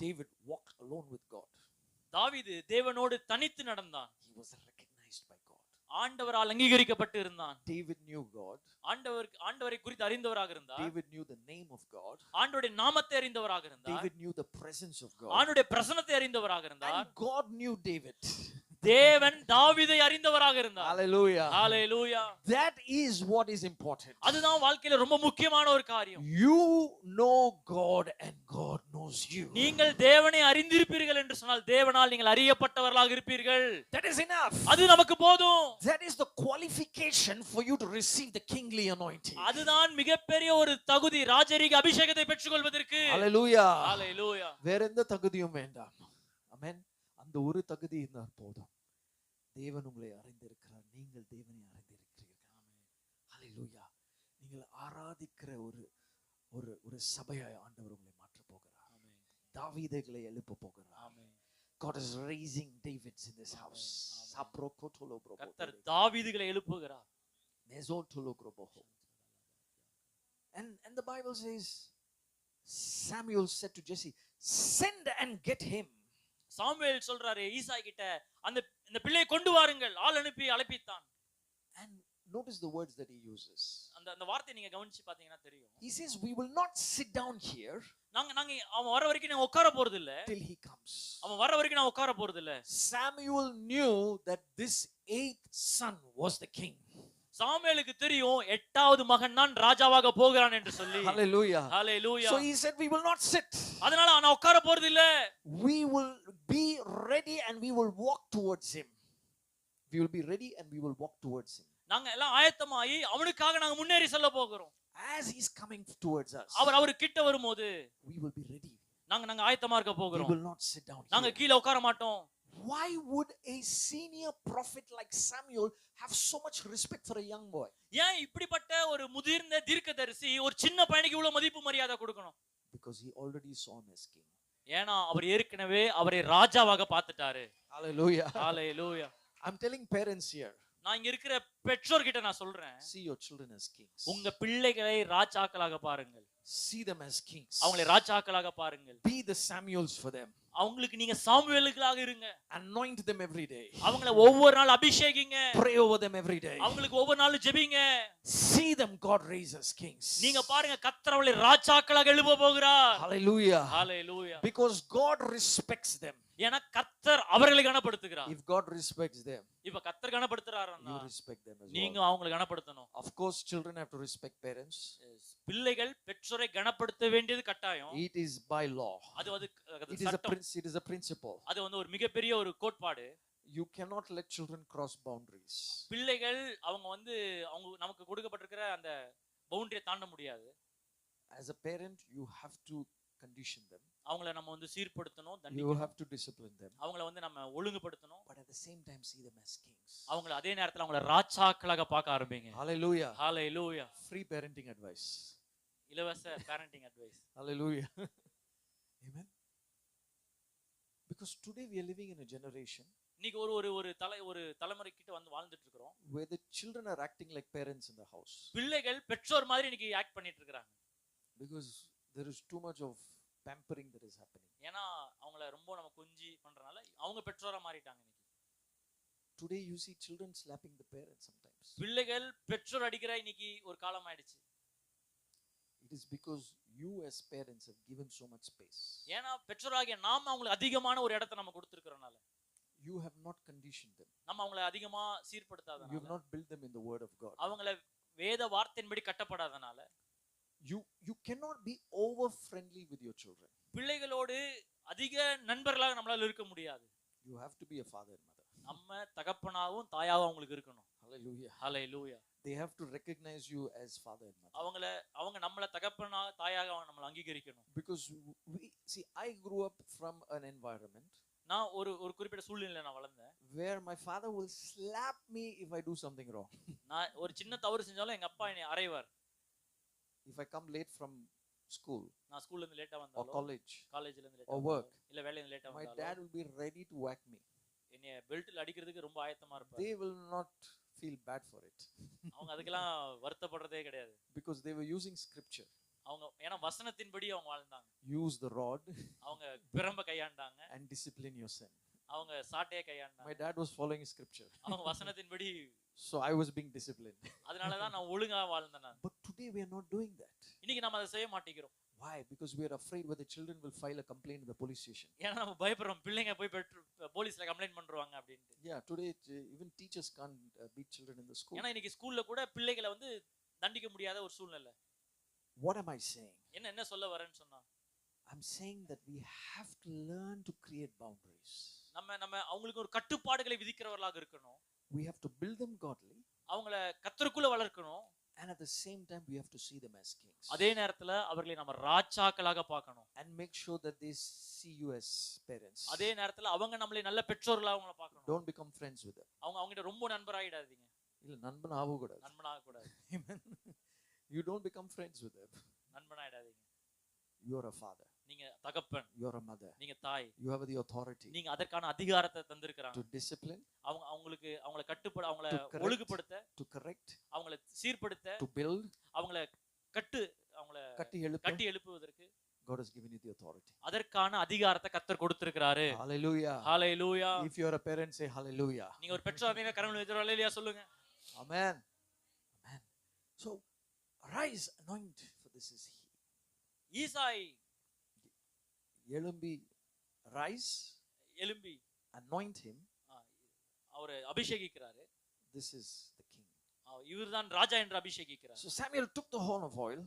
David walked alone with God. தாவீது தேவனோடு தனித்து நடந்தான். He was recognized by God. ஆண்டவரால் அங்கீகரிக்கப்பட்டு இருந்தான். David knew God. ஆண்டவரை குறித்து அறிந்தவராக இருந்தார். David knew the name of God. ஆண்டவருடைய நாமத்தை அறிந்தவராக இருந்தார். David knew the presence of God. ஆண்டவருடைய பிரசன்னத்தை அறிந்தவராக இருந்தார். And God knew David. தேவன் தாவீதை அறிந்தவராக இருந்தார். Hallelujah. Hallelujah. That is what is important. அதுதான் வாழ்க்கையில ரொம்ப முக்கியமான ஒரு காரியம். You know God and God knows you. நீங்கள் தேவனை அறிந்திருப்பீர்கள் என்று சொன்னால் தேவனால் நீங்கள் அறியப்பட்டவர்களாக இருப்பீர்கள். That is enough. அது நமக்கு போதும். That is the qualification for you to receive the kingly anointing. அதுதான் மிகப்பெரிய ஒரு தகுதி ராஜரீக அபிஷேகத்தை பெற்றுக்கொள்வதற்கு. Hallelujah. Hallelujah. வேற எந்த தகுதியும் வேண்டாம். ஆமென். அந்த ஒரு தகுதி இருந்தால் போதும். தேவன் உங்களை அறிந்திருக்கிறார். நீங்கள் தேவனை அறிந்திருக்கிறீர்கள். ஆமென். ஹalleluya. நீங்கள் ஆராதிக்கிற ஒரு சபையாய் ஆண்டவர் உங்களை மாற்ற போகிறார். ஆமென். தாவீதுகளை எழுப்ப போகிறார். ஆமென். God is raising Davids in this house. Saprokotolo brobo. கர்த்தர் தாவீதுகளை எழுப்புகிறார். Mezotolo brobo. And the Bible says Samuel said to Jesse, send and get him. Samuel சொல்றாரு ஈசாய் கிட்ட அந்த பிள்ளையை கொண்டு வாருங்கள் ஆள் அனுப்பி அழைப்பித்தான். And notice the words that he uses. அந்த வார்த்தையை நீங்க கவனிச்சு பாத்தீங்கன்னா தெரியும். He says we will not sit down here நாங்க அவன் வர வரைக்கும் நான் உட்கார போறது இல்ல. till he comes. அவன் வர வரைக்கும் நான் உட்கார போறது இல்ல. Samuel knew that this 8th son was the king. சாமுவேலுக்கு தெரியும் 8வது மகன் தான் ராஜாவாக போகிறான் என்று சொல்லி. Hallelujah. Hallelujah. So he said we will not sit. அதனால நான் உட்கார போறது இல்ல. We will be ready and we will walk towards him. We will be ready and we will walk towards him. நாங்க எல்லாம் ஆயத்தமாயி அவனுக்காக நாங்க முன்னேறி செல்ல போகிறோம். As he's coming towards us, அவர் கிட்ட வரும்போது we will be ready. நாங்க ஆயத்தமா இருக்க We போகிறோம். will not sit down நாங்க here. கீழ உட்கார மாட்டோம். Why would a senior prophet like Samuel have so much respect for a young boy? ஏன் இப்படிப்பட்ட ஒரு முதிர்ந்த தீர்க்கதரிசி ஒரு சின்ன பையனுக்கு இவ்வளவு மதிப்பு மரியாதை கொடுக்கணும்? Because he already saw him as king. ஏனா அவர் ஏற்கனவே அவரை ராஜாவாக பார்த்துட்டாரு. Hallelujah. Hallelujah. I'm telling parents here, நான் இங்க இருக்கிற பெற்றோர் கிட்ட நான் சொல்றேன், see your children as kings. உங்க பிள்ளைகளை ராஜாக்களாக பாருங்கள். See them as kings. அவங்களை ராஜாக்களாக பாருங்கள். Be the Samuels for them. அவங்களுக்கு நீங்க சாமுவேலுக்களாக இருங்க. Anoint them every day. அவங்களை ஒவ்வொரு நாள் அபிஷேகிங்க. Pray over them every day. அவங்களுக்கு ஒவ்வொரு நாள் ஜெபிங்க. See them God raise as kings. நீங்க பாருங்க கர்த்தர் அவங்களை ராஜாக்களாக எழுப்ப போகிறார். Hallelujah. Hallelujah. Because God respects them. ஏனா கர்த்தர் அவர்களை கனப்படுத்துகிறார். If God respects them, இப்ப கர்த்தர் கனப்படுத்துறாருன்னா you respect them as நீங்க well. அவங்களை கனப்படுத்தணும். Of course children have to respect parents. பிள்ளைகள் பெற்றோரை கனப்படுத்த வேண்டியது கட்டாயம். It is by law. It is a principle. அது ஒரு மிகப்பெரிய ஒரு கோட்பாடு. You cannot let children cross boundaries. பிள்ளைகள் அவங்க நமக்கு கொடுக்கப்பட்டிருக்கிற அந்த பவுண்டரியை தாண்ட முடியாது. As a parent you have to condition them. அவங்களை நம்ம சீர்படுத்தணும், தண்டிக்கணும். You have to discipline them. அவங்களை நம்ம ஒழுங்குபடுத்தணும். But at the same time see them as kings. அவங்களை அதே நேரத்துல அவங்களை ராஜாக்களாக பார்க்க ஆரம்பிங்க. Hallelujah. Hallelujah. Free parenting advice. இலவச parenting advice. Hallelujah. Amen. Because today we are living in a generation இன்னைக்கு ஒரு ஒரு ஒரு தலைமுறை கிட்ட வந்து வாழ்ந்துட்டு இருக்கிறோம். where the children are acting like parents in the house. பிள்ளைகள் பெற்றோர் மாதிரி இன்னைக்கு ஆக்ட் பண்ணிட்டு இருக்காங்க. Because there is too much of pampering that is happening. ஏன்னா அவங்கள ரொம்ப நம்ம கொஞ்சி பண்றனால அவங்க பெற்றோரா மாறிட்டாங்க இன்னைக்கு. Today you see children slapping the parents sometimes. பிள்ளைகள் பெற்றோர் அடிக்கிற இன்னைக்கு ஒரு காலம் ஆயிடுச்சு. It is because you as parents have given so much space. ஏன்னா பெற்றோராகிய நாம அவங்களுக்கு அதிகமான ஒரு இடத்தை நம்ம கொடுத்திருக்கிறனால. You have not conditioned them. நம்ம அவங்களை அதிகமா சீர்படுத்தாதனால. You have not built them in the word of God. அவங்கள வேத வார்த்தையின்படி கட்டப்படாதனால. You cannot be over friendly with your children. பிள்ளைகளோடு அதிக நண்பர்களாக நம்மளால இருக்க முடியாது. You have to be a father and mother. நம்ம தகப்பனாவும் தாயாவும் அவங்களுக்கு இருக்கணும். Hallelujah. Hallelujah. They have to recognize you as father and mother. அவங்க நம்மள தகப்பனா தாயாக அவங்க நம்மள அங்கீகரிக்கணும். Because I grew up from an environment நான் ஒரு குறிப்பிட்ட சூழ்நிலையில நான் வளர்ந்தேன். where my father will slap me if I do something wrong. நான் ஒரு சின்ன தவறு செஞ்சாலும் எங்க அப்பா என்னை அறைவார். If I come late from school, நான் ஸ்கூல்ல இருந்து லேட்டா வந்தாலும் or காலேஜ்ல இருந்து லேட்டா or work, இல்ல வேலையில இருந்து லேட்டா my வந்தாலும் dad will be ready to whack me. என்னைய பெல்ட்ல அடிக்கிறதுக்கு ரொம்ப ஆயத்தமா இருப்பார். They will not feel bad for it. அவங்க அதுக்கெல்லாம் வருத்தப்படுறதே கிடையாது. Because they were using scripture. அவங்க ஏன்னா வசனத்தின்படி அவங்க வாழ்ந்தாங்க. Use the rod அவங்க பிரம்ப கையாண்டாங்க. and discipline your son. அவங்க சாட்டையை கையாண்டாங்க. My dad was following scripture. அவங்க வசனத்தின்படி So I was being disciplined. அதனால தான் நான் ஒழுங்கா வாழ்ந்தேன் நான். But today we are not doing that. இன்னைக்கு நாம அதை செய்ய மாட்டேங்கிறோம். Why? Because we are afraid whether children will file a complaint in the police station. ஏன்னா நம்ம பயப்படுறோம் பிள்ளைங்க போய் போலீஸ்ல கம்ப்ளைன்ட் பண்றாங்க அப்படினு. Yeah, today even teachers can't beat children in the school. ஏன்னா இன்னைக்கு ஸ்கூல்ல கூட பிள்ளைகளை வந்து தண்டிக்க முடியாத ஒரு சூழ்நிலை. What am I saying? என்ன சொல்ல வரேன்னு சொன்னா I'm saying that we have to learn to create boundaries. நம்ம அவங்களுக்கு ஒரு கட்டுப்பாடுகளை விதிக்கிறவர்களாக இருக்கணும். We have to build them godly. அவங்கள கர்த்தருக்குள்ள வளர்க்கணும். And at the same time we have to see them as kings. அதே நேரத்துல அவர்களை நம்ம ராஜாக்களாக பார்க்கணும். And make sure that they see you as parents. அதே நேரத்துல அவங்க நம்மளை நல்ல பெற்றோர்களா அவங்கள பார்க்கணும். Don't become friends with them. அவங்ககிட்ட ரொம்ப நண்பராயிடாதீங்க. இல்ல நண்பன் ஆக கூடாது. நண்பனாக கூடாது. You don't become friends with them. நண்பனாயிடாதீங்க. You are a father. நீங்க தகப்பன். You are a mother. நீங்க தாய். You have the authority. நீங்க அதற்கான அதிகாரத்தை தந்திருக்கறாங்க. To discipline. அவங்கள கட்டுப்பட அவங்கள ஒழுங்குபடுத்த. To correct. அவங்கள சீர்படுத்த. To build. அவங்கள கட்டி எழுப்புவதற்கு. God has given you the authority. அதற்கான அதிகாரத்தை கர்த்தர் கொடுத்திருக்கிறாரு. Hallelujah. Hallelujah. If you are a parent, say hallelujah. நீங்க ஒரு பெற்றோரா இருந்தீங்கன்னா கரங்களை உயர்த்தி ஹalleluya சொல்லுங்க. Amen. Amen. So arise, anoint, for this is he. ஈசாய் எழும்பி rise, எழும்பி anoint him. Our அபிஷேகிக்கிறாரு. This is the king. இவர்தான் ராஜா என்று அபிஷேகிக்கிறார். So Samuel took the horn of oil.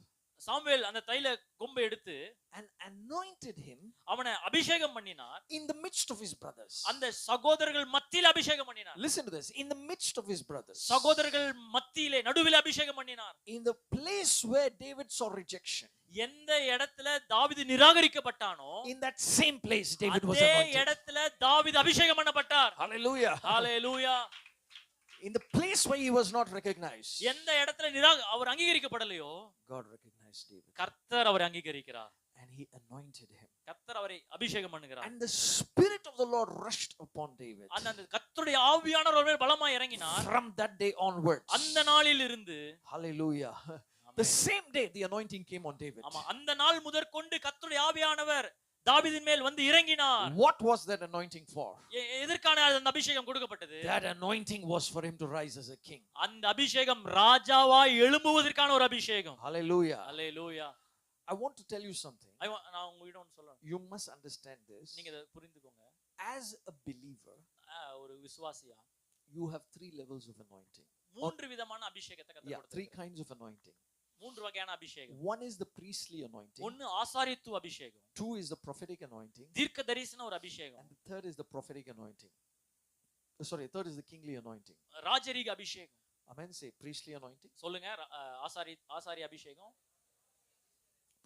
Samuel அந்த தைல கொம்பை எடுத்து and anointed him. அவனை அபிஷேகம் பண்ணினார். In the midst of his brothers. அந்த சகோதரர்கள் மத்தியில அபிஷேகம் பண்ணினார். Listen to this. In the midst of his brothers. சகோதரர்கள் மத்தியிலே நடுவில் அபிஷேகம் பண்ணினார். In the place where David saw rejection. எந்த இடத்துல தாவீது நிராகரிக்கப்பட்டானோ in that same place David was anointed. அதே இடத்துல தாவீது அபிஷேகம் பண்ணப்பட்டார். Hallelujah. Hallelujah. In the place where he was not recognized. எந்த இடத்துல அவர் அங்கீகரிக்கப்படலையோ God recognized David. கர்த்தர் அவரை அங்கீகரிக்கிறார். And he anointed him. கர்த்தர் அவரை அபிஷேகம் பண்ணுகிறார். And the spirit of the Lord rushed upon David. அந்த கர்த்தருடைய ஆவியானவர் அவர் மேல் பலமாய் இறங்கினார். From that day onwards. அந்த நாளில் இருந்து Hallelujah. The same day the anointing came on David. ஆமா அந்த நாள் முதற்கொண்டு கர்த்தருடைய ஆவியானவர் தாவீதின் மேல் வந்து இறங்கினார். What was that anointing for? எதற்கான அந்த அபிஷேகம் கொடுக்கப்பட்டது? That anointing was for him to rise as a king. அந்த அபிஷேகம் ராஜாவாய் எழும்புவதற்கான ஒரு அபிஷேகம். Hallelujah. Hallelujah. I want to tell you something. நான் உங்களிடம் ஒன்னு சொல்லணும். You must understand this. நீங்க இத புரிந்துக்கோங்க. As a believer, ஒரு விசுவாசியா you have 3 levels of anointing. மூன்று விதமான அபிஷேகத்தை கர்த்தர் கொடுத்தார். 3 kinds of anointing. மூன்று வகையான அபிஷேகம். One is the priestly anointing. ஒன்னு ஆசாரியத்துவ அபிஷேகம். 2 is the prophetic anointing. தீர்க்க தரிசன ஒரு அபிஷேகம். And the third is the prophetic anointing. Third is the kingly anointing. ராஜரீக அபிஷேகம். Amen. Say priestly anointing. சொல்லுங்க ஆசாரிய அபிஷேகம்.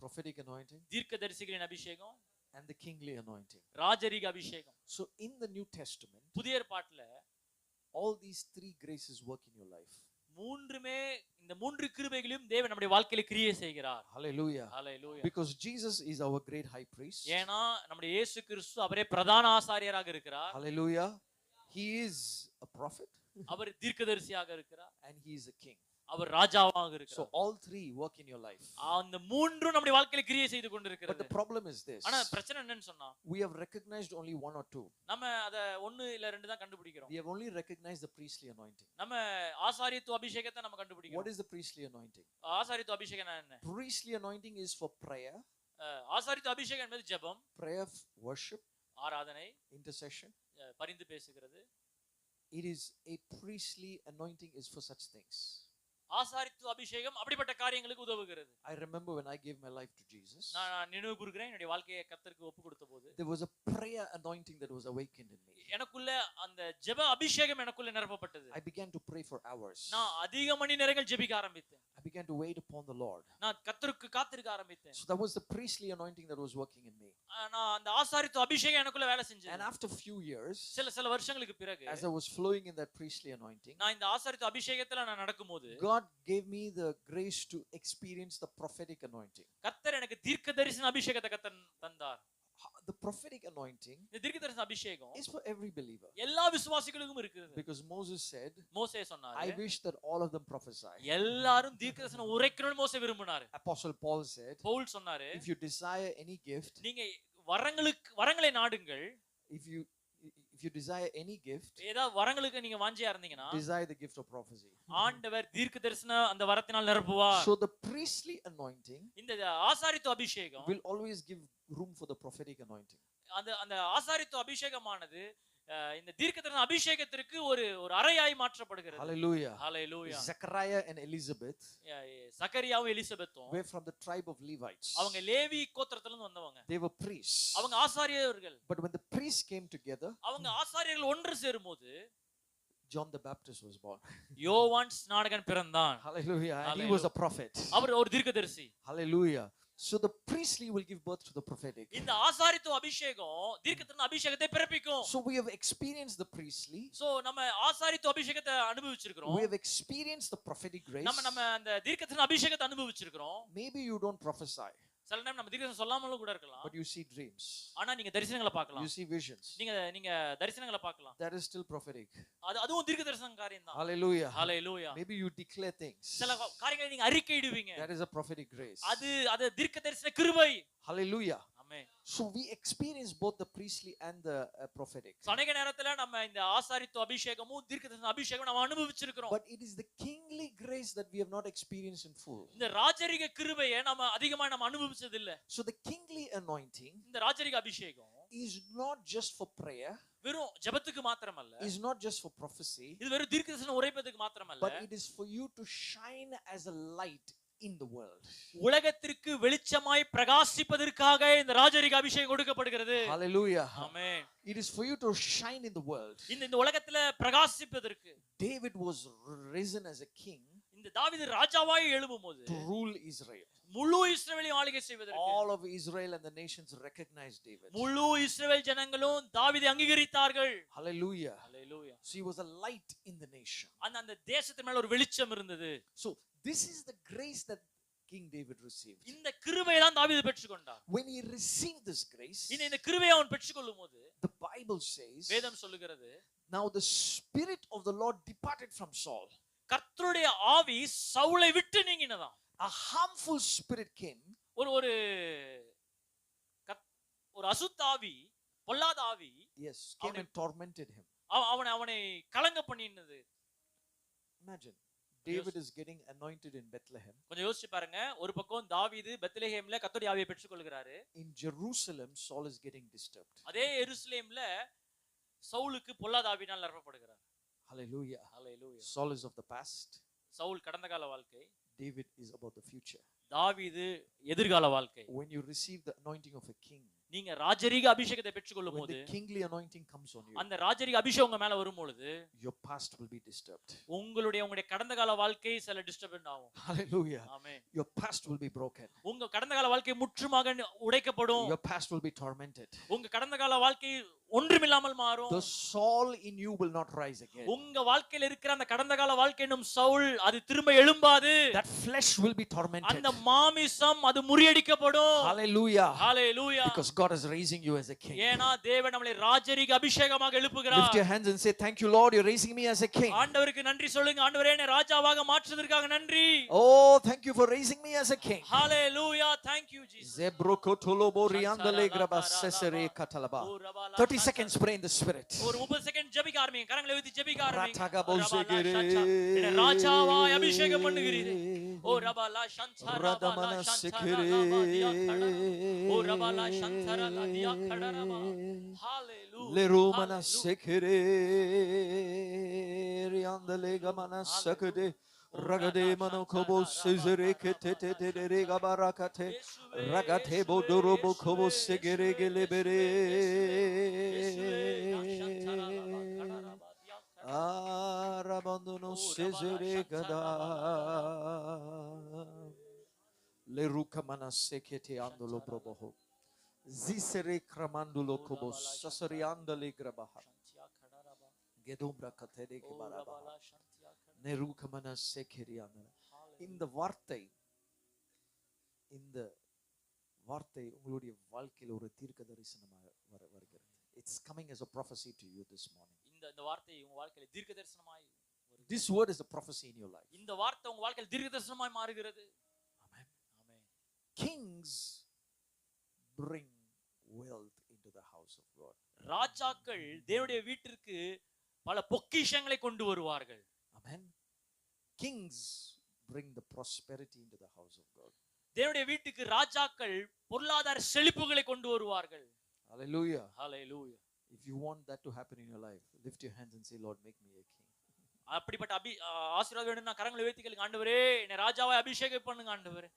Prophetic anointing. தீர்க்க தரிசிகளின் அபிஷேகம். And the kingly anointing. ராஜரீக அபிஷேகம். So in the New Testament, புதிய ஏற்பாட்டில all these 3 graces work in your life. மூன்றுமே இந்த மூன்று கிருபைகளையும் தேவன் நம்முடைய வாழ்க்கையில கிரியை செய்கிறார். Hallelujah. Hallelujah. Because Jesus is our great high priest. ஏனா நம்முடைய இயேசு கிறிஸ்து அவரே பிரதான ஆசாரியராக இருக்கிறார். Hallelujah. He is a prophet அவர் தீர்க்கதரிசியாக இருக்கிறார், and he is a king. அவர் ராஜாவாக So இருக்கிறார். all three work in your life. அந்த மூன்றும் நம்முடைய வாழ்க்கையில கிரியை செய்து But கொண்டிருக்கிறது. the problem is this. ஆனா பிரச்சனை என்னன்னு சொன்னா, We have recognized only one or two. நம்ம அத ஒன்னு இல்ல ரெண்டு தான் கண்டுபிடிக்கிறோம். We have only recognized the priestly anointing. நம்ம ஆசாரியத்துவ அபிஷேகத்தை நம்ம What கண்டுபிடிக்கிறோம். is the priestly anointing? ஆசாரியத்துவ அபிஷேகம் என்ன? Priestly anointing is for prayer, ஆசாரியத்துவ அபிஷேகம் என்பது ஜெபம், prayer, worship, ஆராதனை, intercession. பரிந்து பேசுகிறது. It is a priestly anointing is for such things. ஆசாரித்துவ அபிஷேகம் அப்படிப்பட்ட காரியங்களுக்கு உதவுகிறது. I remember when I gave my life to Jesus. நான் நினைவு கூர்க்கிறேன், என்னுடைய வாழ்க்கையை கர்த்தருக்கு ஒப்பு கொடுத்தபோது There was a prayer anointing that was awakened in me. எனக்குள்ள அந்த ஜெப அபிஷேகம் எனக்குள்ள நிரப்பப்பட்டது. I began to pray for hours. நான் அதிக மணி நேரங்கள் ஜெபிக்க ஆரம்பித்தேன். I began to wait upon the Lord. நான் கர்த்தருக்கு காத்திருக்க ஆரம்பித்தேன். So that was the priestly anointing that was working in me. நான் அந்த ஆசாரித்துவ அபிஷேகம் எனக்குள்ள வேலை செஞ்சது. And after few years, சில வருஷங்களுக்கு பிறகு as I was flowing in that priestly anointing, நான் இந்த ஆசாரித்துவ அபிஷேகத்துல நான் நடக்கும்போது God gave me the grace to experience the prophetic anointing. கர்த்தர் எனக்கு தீர்க்கதரிசன அபிஷேகத்தை கர்த்தர் தந்தார். The prophetic anointing இந்த தீர்க்கதரிசன அபிஷேகம் is for every believer. எல்லா விசுவாசிகளுக்கும் இருக்குது. Because Moses said, மோசே சொன்னாரு, I wish that all of them prophesy. எல்லாரும் தீர்க்கதரிசனம் உரைக்கணும்னு மோசே விரும்பினாரு. Apostle Paul said, பவுல் சொன்னாரு, if you desire any gift, நீங்க வரங்களை நாடுங்கள். If you desire any gift, ஏதாவது வரங்களுக்கு நீங்க வாஞ்சியா இருந்தீங்கன்னா desire the gift of prophecy. ஆண்டவர் தீர்க்கதரிசன அந்த வரத்தினால் நிரப்புவார். So the priestly anointing இந்த ஆசாரித்துவ அபிஷேகம் will always give room for the prophetic anointing. அந்த ஆசாரித்துவ அபிஷேகமானது இந்த தீர்க்கதரிசன அபிஷேகத்திற்கு ஒரு அறையாய் மாற்றப்படுகிறது. Hallelujah. Hallelujah. Zechariah and Elizabeth சக்கரியாவும் எலிசபெத்தும் were from the tribe of Levites. அவங்க லேவி கோத்திரத்துல இருந்து வந்தவங்க. They were priests. அவங்க ஆசாரியர்கள். But when the priests came together, அவங்க ஆசாரியர்கள் ஒன்று சேரும்போது John the Baptist was born. யோவான் ஸ்நானகன் பிறந்தான். Hallelujah. And he was a prophet. அவர் ஒரு தீர்க்கதரிசி. Hallelujah. So the priestly will give birth to the prophetic. இந்த ஆசாரித்துவ அபிஷேகம் தீர்க்கதரிசன அபிஷேகத்தை பிறப்பிக்கும். So we have experienced the priestly. So நம்ம ஆசாரித்துவ அபிஷேகத்தை அனுபவிச்சிருக்கிறோம். We have experienced the prophetic grace. நம்ம அந்த தீர்க்கதரிசன அபிஷேகத்தை அனுபவிச்சிருக்கிறோம். Maybe you don't prophesy. சில டைம் நம்ம தீர்க்கதரிசனம் சொல்லாமலும் கூட இருக்கலாம். But you see dreams. ஆனா நீங்க தரிசனங்களை பார்க்கலாம். You see visions. நீங்க தரிசனங்களை பார்க்கலாம். That is still prophetic. அதுவும் தீர்க்கதரிசன காரியம் தான். Hallelujah. Hallelujah. Maybe you declare things. சில காரியங்களை நீங்க அறிக்கையிடுவீங்க. That is a prophetic grace. அது தீர்க்கதரிசன கிருபை. Hallelujah. Amen. So we experience both the priestly and the prophetic. அநேக நேரத்துல நம்ம இந்த ஆசாரித்துவ அபிஷேகமும் தீர்க்கதரிசன அபிஷேகமும் நம்ம அனுபவிச்சிருக்கிறோம். But it is the kingly grace that we have not experienced in full. இந்த ராஜரிக கிருபையை நம்ம அதிகமா நம்ம அனுபவிச்சது இல்ல. So the kingly anointing இந்த ராஜரிக அபிஷேகம் is not just for prayer, வெறும் ஜெபத்துக்கு மாத்திரமல்ல, is not just for prophecy, இது வெறும் தீர்க்கதரிசனம் உரைப்பதுக்கு மாத்திரமல்ல, but it is for you to shine as a light in the world. உலகத்திற்கு வெளிச்சமாய் பிரகாசிப்பதற்காக இந்த ராஜரிக அபிஷேகம் கொடுக்கப்படுகிறது. Hallelujah. Amen. It is for you to shine in the world. இந்த உலகத்துல பிரகாசிப்பதற்கு David was risen as a king இந்த தாவீது ராஜாவாய் எழும்பும்போது to rule Israel. முழு இஸ்ரவேலையும் ஆளுகை செய்வதற்கு All of Israel and the nations recognized David. முழு இஸ்ரவேல் ஜனங்களும் தாவீதை அங்கீகரித்தார்கள். Hallelujah. Hallelujah. So he was a light in the nation. அந்த தேசத்தின் மேல ஒரு வெளிச்சம் இருந்தது. So this is the grace that King David received. இந்த கிருபையை தான் தாவீது பெற்றுக்கொண்டார். When he received this grace, இந்த கிருபையை அவன் பெற்றுக்கொள்ளும்போது the Bible says, வேதம் சொல்லுகிறது, now the spirit of the Lord departed from Saul. கர்த்தருடைய ஆவி சவுலை விட்டு நீங்கினதாம். A harmful spirit came. ஒரு அசுத்த ஆவி, பொல்லாத ஆவி, yes, came and tormented him. அவனை கலங்க பண்ணினது. Imagine David is getting anointed in Bethlehem. கொஞ்சம் யோசிச்சு பாருங்க, ஒரு பக்கம் தாவீது பெத்லெஹேம்ல கர்த்தருடைய ஆவியை பெற்றுக்கொள்கிறாரு. In Jerusalem Saul is getting disturbed. அதே எருசலேம்ல சவுலுக்கு பொல்லாத ஆவியினால் நிரப்பப்படுகிறார். Hallelujah. Hallelujah. Saul is of the past. Saul கடந்த கால வாழ்க்கை. David is about the future. தாவீது எதிர்கால வாழ்க்கை. When you receive the anointing of a king, நீங்க ராஜரிக அபிஷேகத்தை பெற்றுக்கொள்ளும்போது, when the kingly anointing comes on you, அந்த ராஜரிக அபிஷேகம் உங்க மேல வரும்பொழுது your past will be disturbed. உங்களுடைய கடந்த கால வாழ்க்கை சில டிஸ்டர்பன்ஸ் ஆகும். Hallelujah. Amen. Your past will be broken. உங்க கடந்த கால வாழ்க்கை முற்றுமாக உடைக்கப்படும். Your past will be tormented. உங்க கடந்த கால வாழ்க்கை ஒன்றுமில்லாமல் மாறும். The Saul in you will not rise again. உங்க வாழ்க்கையில இருக்கிற அந்த கடந்த கால வாழ்க்கை என்னும் சவுல் அது திரும்ப எழும்பாது. That flesh will be tormented. அந்த மாமிசம் அது முறியடிக்கப்படும். Hallelujah. Hallelujah. Because God is raising you as a king. ஏனா தேவன் நம்மை ராஜரீக அபிஷேகமாக எழுப்புகிறார். Lift your hands and say, thank you Lord, you're raising me as a king. ஆண்டவருக்கு நன்றி சொல்லுங்க. ஆண்டவரே என்னை ராஜாவாக மாற்றுவதற்காக நன்றி. Oh, thank you for raising me as a king. Hallelujah. Thank you Jesus. 30 seconds pray in the spirit. ஒரு 30 second ஜெபிக்க ஆரம்பிங்க. கரங்களை உயர்த்தி ஜெபிக்க ஆரம்பிங்க. Ratagabosegere. என்னை ராஜாவாய் அபிஷேகம் பண்ணுகிறீரே. ஓ ரபாலா சந்தரா பாலா சந்தரா பாதியா கடா. ஓ ரபாலா சந்தரா லாதியா கடரமா. Hallelujah. Lerumana sekere riandale gamana sakade ragade manokobo sizere ketete rega barakate ragate bodorobo kobo segere gelebere arabandono sizere gada lerukamana sekete andolo proboho Zisere kramandulo kobos sasariandale grabaha gedumbra katere kibaraba nerukamana sekeriana இந்த வார்த்தை உங்களுடைய வாழ்க்கையில் ஒரு தீர்க்க தரிசனமாக வருகிறது. It's coming as a prophecy to you this morning. இந்த வார்த்தை உங்க வாழ்க்கையில தீர்க்க தரிசனமாய் This word is a prophecy in your life. இந்த வார்த்தை உங்க வாழ்க்கையில தீர்க்க தரிசனமாய் மாறுகிறது. Amen. Amen. Kings bring wealth into the house of God. ராஜாக்கள் தேவனுடைய வீட்டிற்கு பல பொக்கிஷங்களை கொண்டு வருவார்கள். Amen. Kings bring the prosperity into the house of God. தேவனுடைய வீட்டுக்கு ராஜாக்கள் பொருளாதார செழிப்புகளை கொண்டு வருவார்கள். Hallelujah. Hallelujah. If you want that to happen in your life, lift your hands and say, Lord, make me a king. அப்படிப்பட்ட ஆசீர்வாதம் வேணும்னா கரங்களை உயர்த்தி கேளுங்க. ஆண்டவரே என்னை ராஜாவாய் அபிஷேகம் பண்ணுங்க ஆண்டவரே.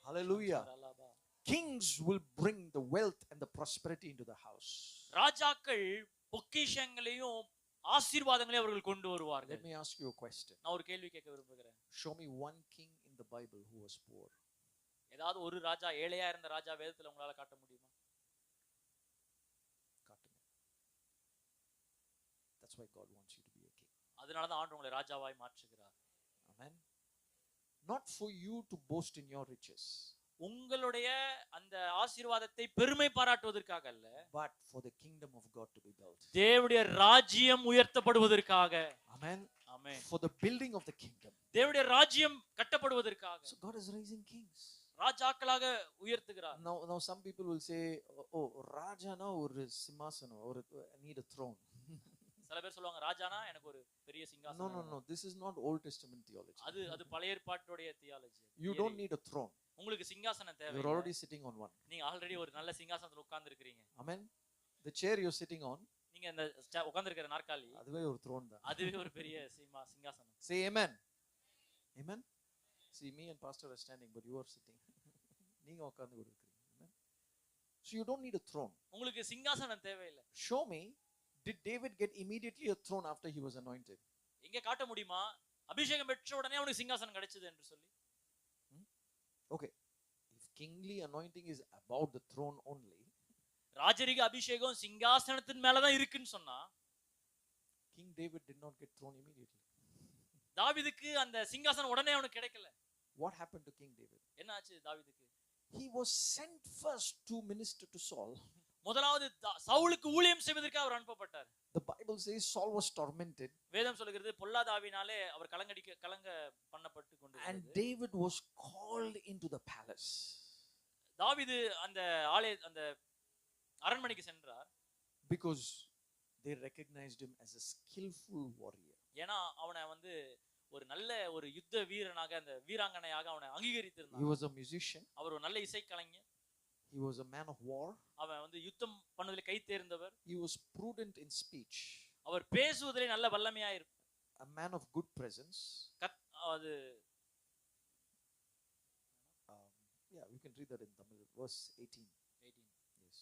Hallelujah. Kings will bring the wealth and the prosperity into the house. ராஜாக்கள் பொக்கிஷங்களையும் ஆசீர்வாதங்களையும் அவர்கள் கொண்டு வருவார்கள். Let me ask you a question. நான் ஒரு கேள்வி கேட்க விரும்புகிறேன். Show me one king in the Bible who was poor. ஏதாவது ஒரு ராஜா ஏழையா இருந்த ராஜா வேதத்துல உங்களால காட்ட முடியுமா? காட்டுங்க. That's why God wants you to be a king. அதனால தான் ஆண்டவர் உங்களை ராஜாவாய் மாற்றுகிறார். Amen. Not for you to boast in your riches. உங்களுடைய அந்த ஆசீர்வாதத்தை பெருமை பாராட்டுவதற்காக அல்ல, but for the kingdom of God to be built. தேவனுடைய ராஜ்யம் உயர்த்தப்படுவதற்காக. Amen. Amen. For the building of the kingdom. தேவனுடைய ராஜ்யம் கட்டப்படுவதற்காக. So God is raising kings. ராஜாக்களாக உயர்த்துகிறார். Now some people will say, oh ராஜானா ஒரு சிம்மாசனம், ஒரு need a throne. சில பேர் சொல்வாங்க ராஜானா எனக்கு ஒரு பெரிய சிங்காசனம். No, this is not Old Testament theology. அது பழைய ஏற்பாட்டுடைய theology. You don't need a throne. உங்களுக்கு சிங்காசனம் தேவை. You're already sitting on one. நீங்க ஆல்ரெடி ஒரு நல்ல சிங்காசனத்துல உட்கார்ந்து இருக்கீங்க. Amen. The chair you're sitting on, நீங்க அந்த உட்கார்ந்து இருக்கிற நாற்காலி, அதுவே ஒரு throne தான். அதுவே ஒரு பெரிய சிங்காசனம். Say amen. Amen. See, me and pastor are standing, but you are sitting. நீங்க உட்கார்ந்து இருக்கீங்க. Amen. So you don't need a throne. உங்களுக்கு சிங்காசனம் தேவையில்லை. Show me, did David get immediately a throne after he was anointed? எங்க காட்ட முடியுமா அபிஷேகம் பெற்ற உடனே அவனுக்கு சிங்காசனம் கிடைச்சது என்று சொல்லி? Okay. If kingly anointing is about the throne only, ராஜரீக அபிஷேகம் சிங்காசனத்தின் மேல தான் இருக்குன்னு சொன்னா, King David did not get throne immediately. தாவீதுக்கு அந்த சிங்காசனம் உடனே அவனுக்கு கிடைக்கல. What happened to King David? என்ன ஆச்சு தாவீதுக்கு? He was sent first to minister to Saul. முதலாவது சவுலுக்கு ஊழியம் செய்வதற்கு அவர் அனுப்பப்பட்டார். The Bible says Saul was tormented. வேதம் சொல்கிறது பொல்லாத ஆவியினாலே அவர் கலங்க பண்ணப்பட்டு கொண்டிருந்தார். And David was called into the palace. தாவீது அந்த அந்த அரண்மனைக்கு சென்றார். Because they recognized him as a skillful warrior. ஏனா அவனை வந்து ஒரு நல்ல ஒரு யுத்த வீரனாக அந்த வீராங்கனையாக அவனை அங்கீகரித்திருந்தார். He was a musician. அவர் ஒரு நல்ல இசைக்கலைஞர். He was a man of war. அவன் வந்து யுத்தம் பண்ணுவதில் கை தேர்ந்தவர். He was prudent in speech. அவர் பேசுவதிலே நல்ல வல்லமையாக இருப்பார். A man of good presence. அது yeah, we can read that in Tamil. Verse 18. Yes.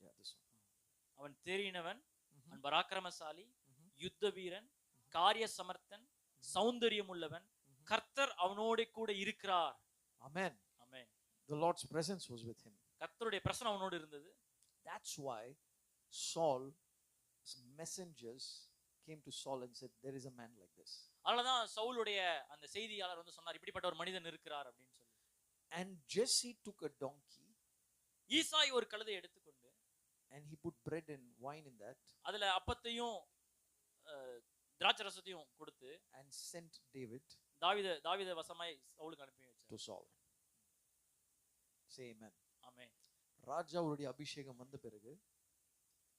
Yeah, this one. அவன் தெரியினவன், அவன் பராக்கிரமசாலி, யுத்த வீரன், காரிய சமர்த்தன், சௌந்தரியம் உள்ளவன், கர்த்தர் அவனோடு கூட இருக்கிறார். Amen. Amen. The Lord's presence was with him. கர்த்தருடைய பிரசன்னம் அவனோடு இருந்தது. That's why Saul's messengers came to Saul and said, there is a man like this. அதனாலதான் சவுலுடைய அந்த செய்தியாளர் வந்து சொன்னார், இப்படிப்பட்ட ஒரு மனிதன் இருக்கிறார் அப்படின்னு சொல்லி. And Jesse took a donkey ஈசாய் ஒரு கழுதை எடுத்துக்கொண்டு and he put bread and wine in that அதுல அப்பத்தையும் திராட்சை ரசத்தையும் கொடுத்து and sent David தாவீத வசமாய் சவுலுக்கு அனுப்பி வச்சார். to Saul. Say amen. ஆமென். ராஜாவுடைய அபிஷேகம் வந்த பிறகு,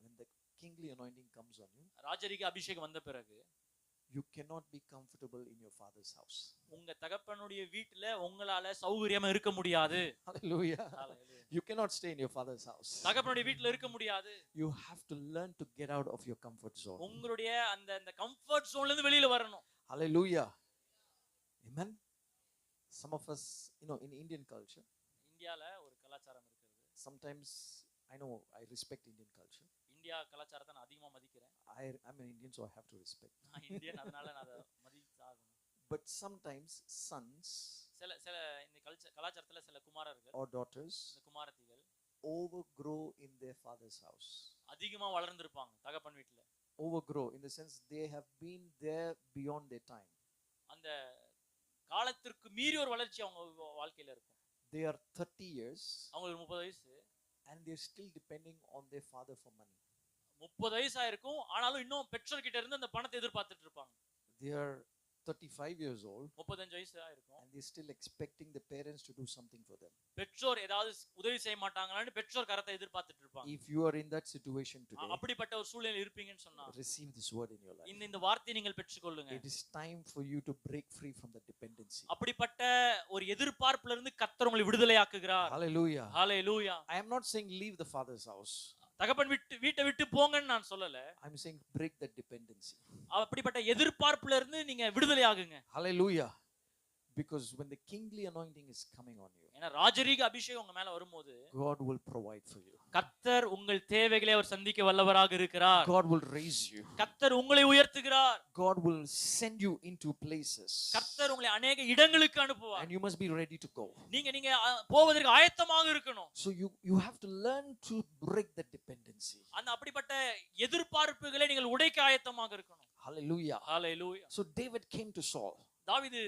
when the kingly anointing comes on you, ராஜரீக அபிஷேகம் வந்த பிறகு you cannot be comfortable in your father's house. உங்க தகப்பனுடைய வீட்டுல உங்களால சௌகரியமா இருக்க முடியாது. Hallelujah. You cannot stay in your father's house. தகப்பனுடைய வீட்டுல இருக்க முடியாது. You have to learn to get out of your comfort zone. உங்களுடைய அந்த கம்ஃபர்ட் ஜோன்ல இருந்து வெளியில வரணும். Hallelujah. Amen. Some of us, in Indian culture, இந்தியால ஒரு கலாச்சாரம் இருக்குது. sometimes I know I respect Indian culture. India கலாச்சாரத்தை நான் அதிகமா மதிக்கிறேன். I'm an Indian, so I have to respect. நான் இந்தியன், அதனால நான் அதை மதிச்சாகணும். But sometimes sons சில இந்த கலாச்சாரத்துல சில குமாரர்கள் or daughters இந்த குமாரத்திகள் overgrow in their father's house. அதிகமா வளர்ந்திருப்பாங்க தகப்பன் வீட்டுல. Overgrow in the sense they have been there beyond their time. அந்த காலத்திற்கு மீறி ஒரு வளர்ச்சி அவங்க வாழ்க்கையில இருக்கும். They are 30 years அவங்களுக்கு 30 வயசு and they are still depending on their father for money. 30 வயசு ஆயிருக்கும், ஆனாலும் இன்னும் பெற்றோர்கிட்ட இருந்து அந்த பணத்தை எதிர்பார்த்துட்டு இருப்பாங்க. They are 35 years old 35 வயசு ஆயிருக்கும், and they are still expecting the parents to do something for them. பெற்றோர் ஏதாவது உதவி செய்ய மாட்டாங்களான்னு பெற்றோர் கரத்தை எதிர்பார்த்துட்டு இருப்பாங்க. If you are in that situation today, அப்படிப்பட்ட ஒரு சூழ்நிலையில் இருப்பீங்கன்னு சொன்னா receive this word in your life. இந்த வார்த்தையை நீங்கள் பெற்றுக்கொள்ளுங்க. It is time for you to break free from the dependency. அப்படிப்பட்ட ஒரு எதிர்பார்ப்புல இருந்து கர்த்தர் உங்களை விடுதலையாக்குகிறார். Hallelujah. Hallelujah. I am not saying leave the father's house. தகப்பன் வீட்டை விட்டு போங்கன்னு நான் சொல்லல. I'm saying break that dependency. அப்படிப்பட்ட எதிர்பார்ப்புல இருந்து நீங்க விடுதலையாகுங்க. Hallelujah. Because when the kingly anointing is coming on you, ஏன்னா ராஜரீக அபிஷேகம் உங்க மேல வரும்போது God will provide for you. கர்த்தர் உங்கள் தேவைகளை அவர் சந்திக்க வல்லவராக இருக்கிறார். God will raise you. கர்த்தர் உங்களை உயர்த்துகிறார். God will send you into places. கர்த்தர் உங்களை अनेक இடங்களுக்கு அனுப்புவார். And you must be ready to go. நீங்க போவதற்கு ஆயத்தமாக இருக்கணும். So you have to learn to break the dependency. அந்த அப்படிப்பட்ட எதிர்பார்ப்புகளை நீங்கள் உடைக்க ஆயத்தமாக இருக்கணும். Hallelujah. Hallelujah. So David came to Saul. தாவீது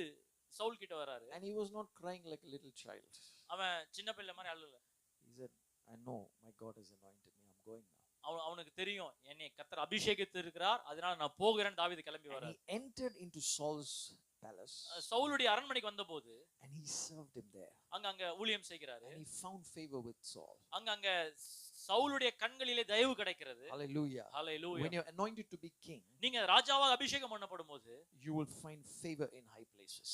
சவுல் கிட்ட வராரு. And he was not crying like a little child. அவன் சின்ன பிள்ளை மாதிரி அழல. He said, I know my God has anointed me. I'm going now. அவனுக்கு தெரியும் என்னை கர்த்தர் அபிஷேகித்து இருக்கிறார், அதனால நான் போகிறேன்னு தாவீது கிளம்பி வரார். He entered into Saul's palace. சவுலுடைய அரண்மனைக்கு வந்தபோது and he served him there. அங்க ஊழியம் செய்கிறாரு. And he found favor with Saul. அங்க சவுலுடைய கண்களிலே தயவு கிடைக்கிறது. Hallelujah. Hallelujah. When you're anointed to be king, நீங்க ராஜாவாக அபிஷேகம் பண்ணப்படும்போது you will find favor in high places.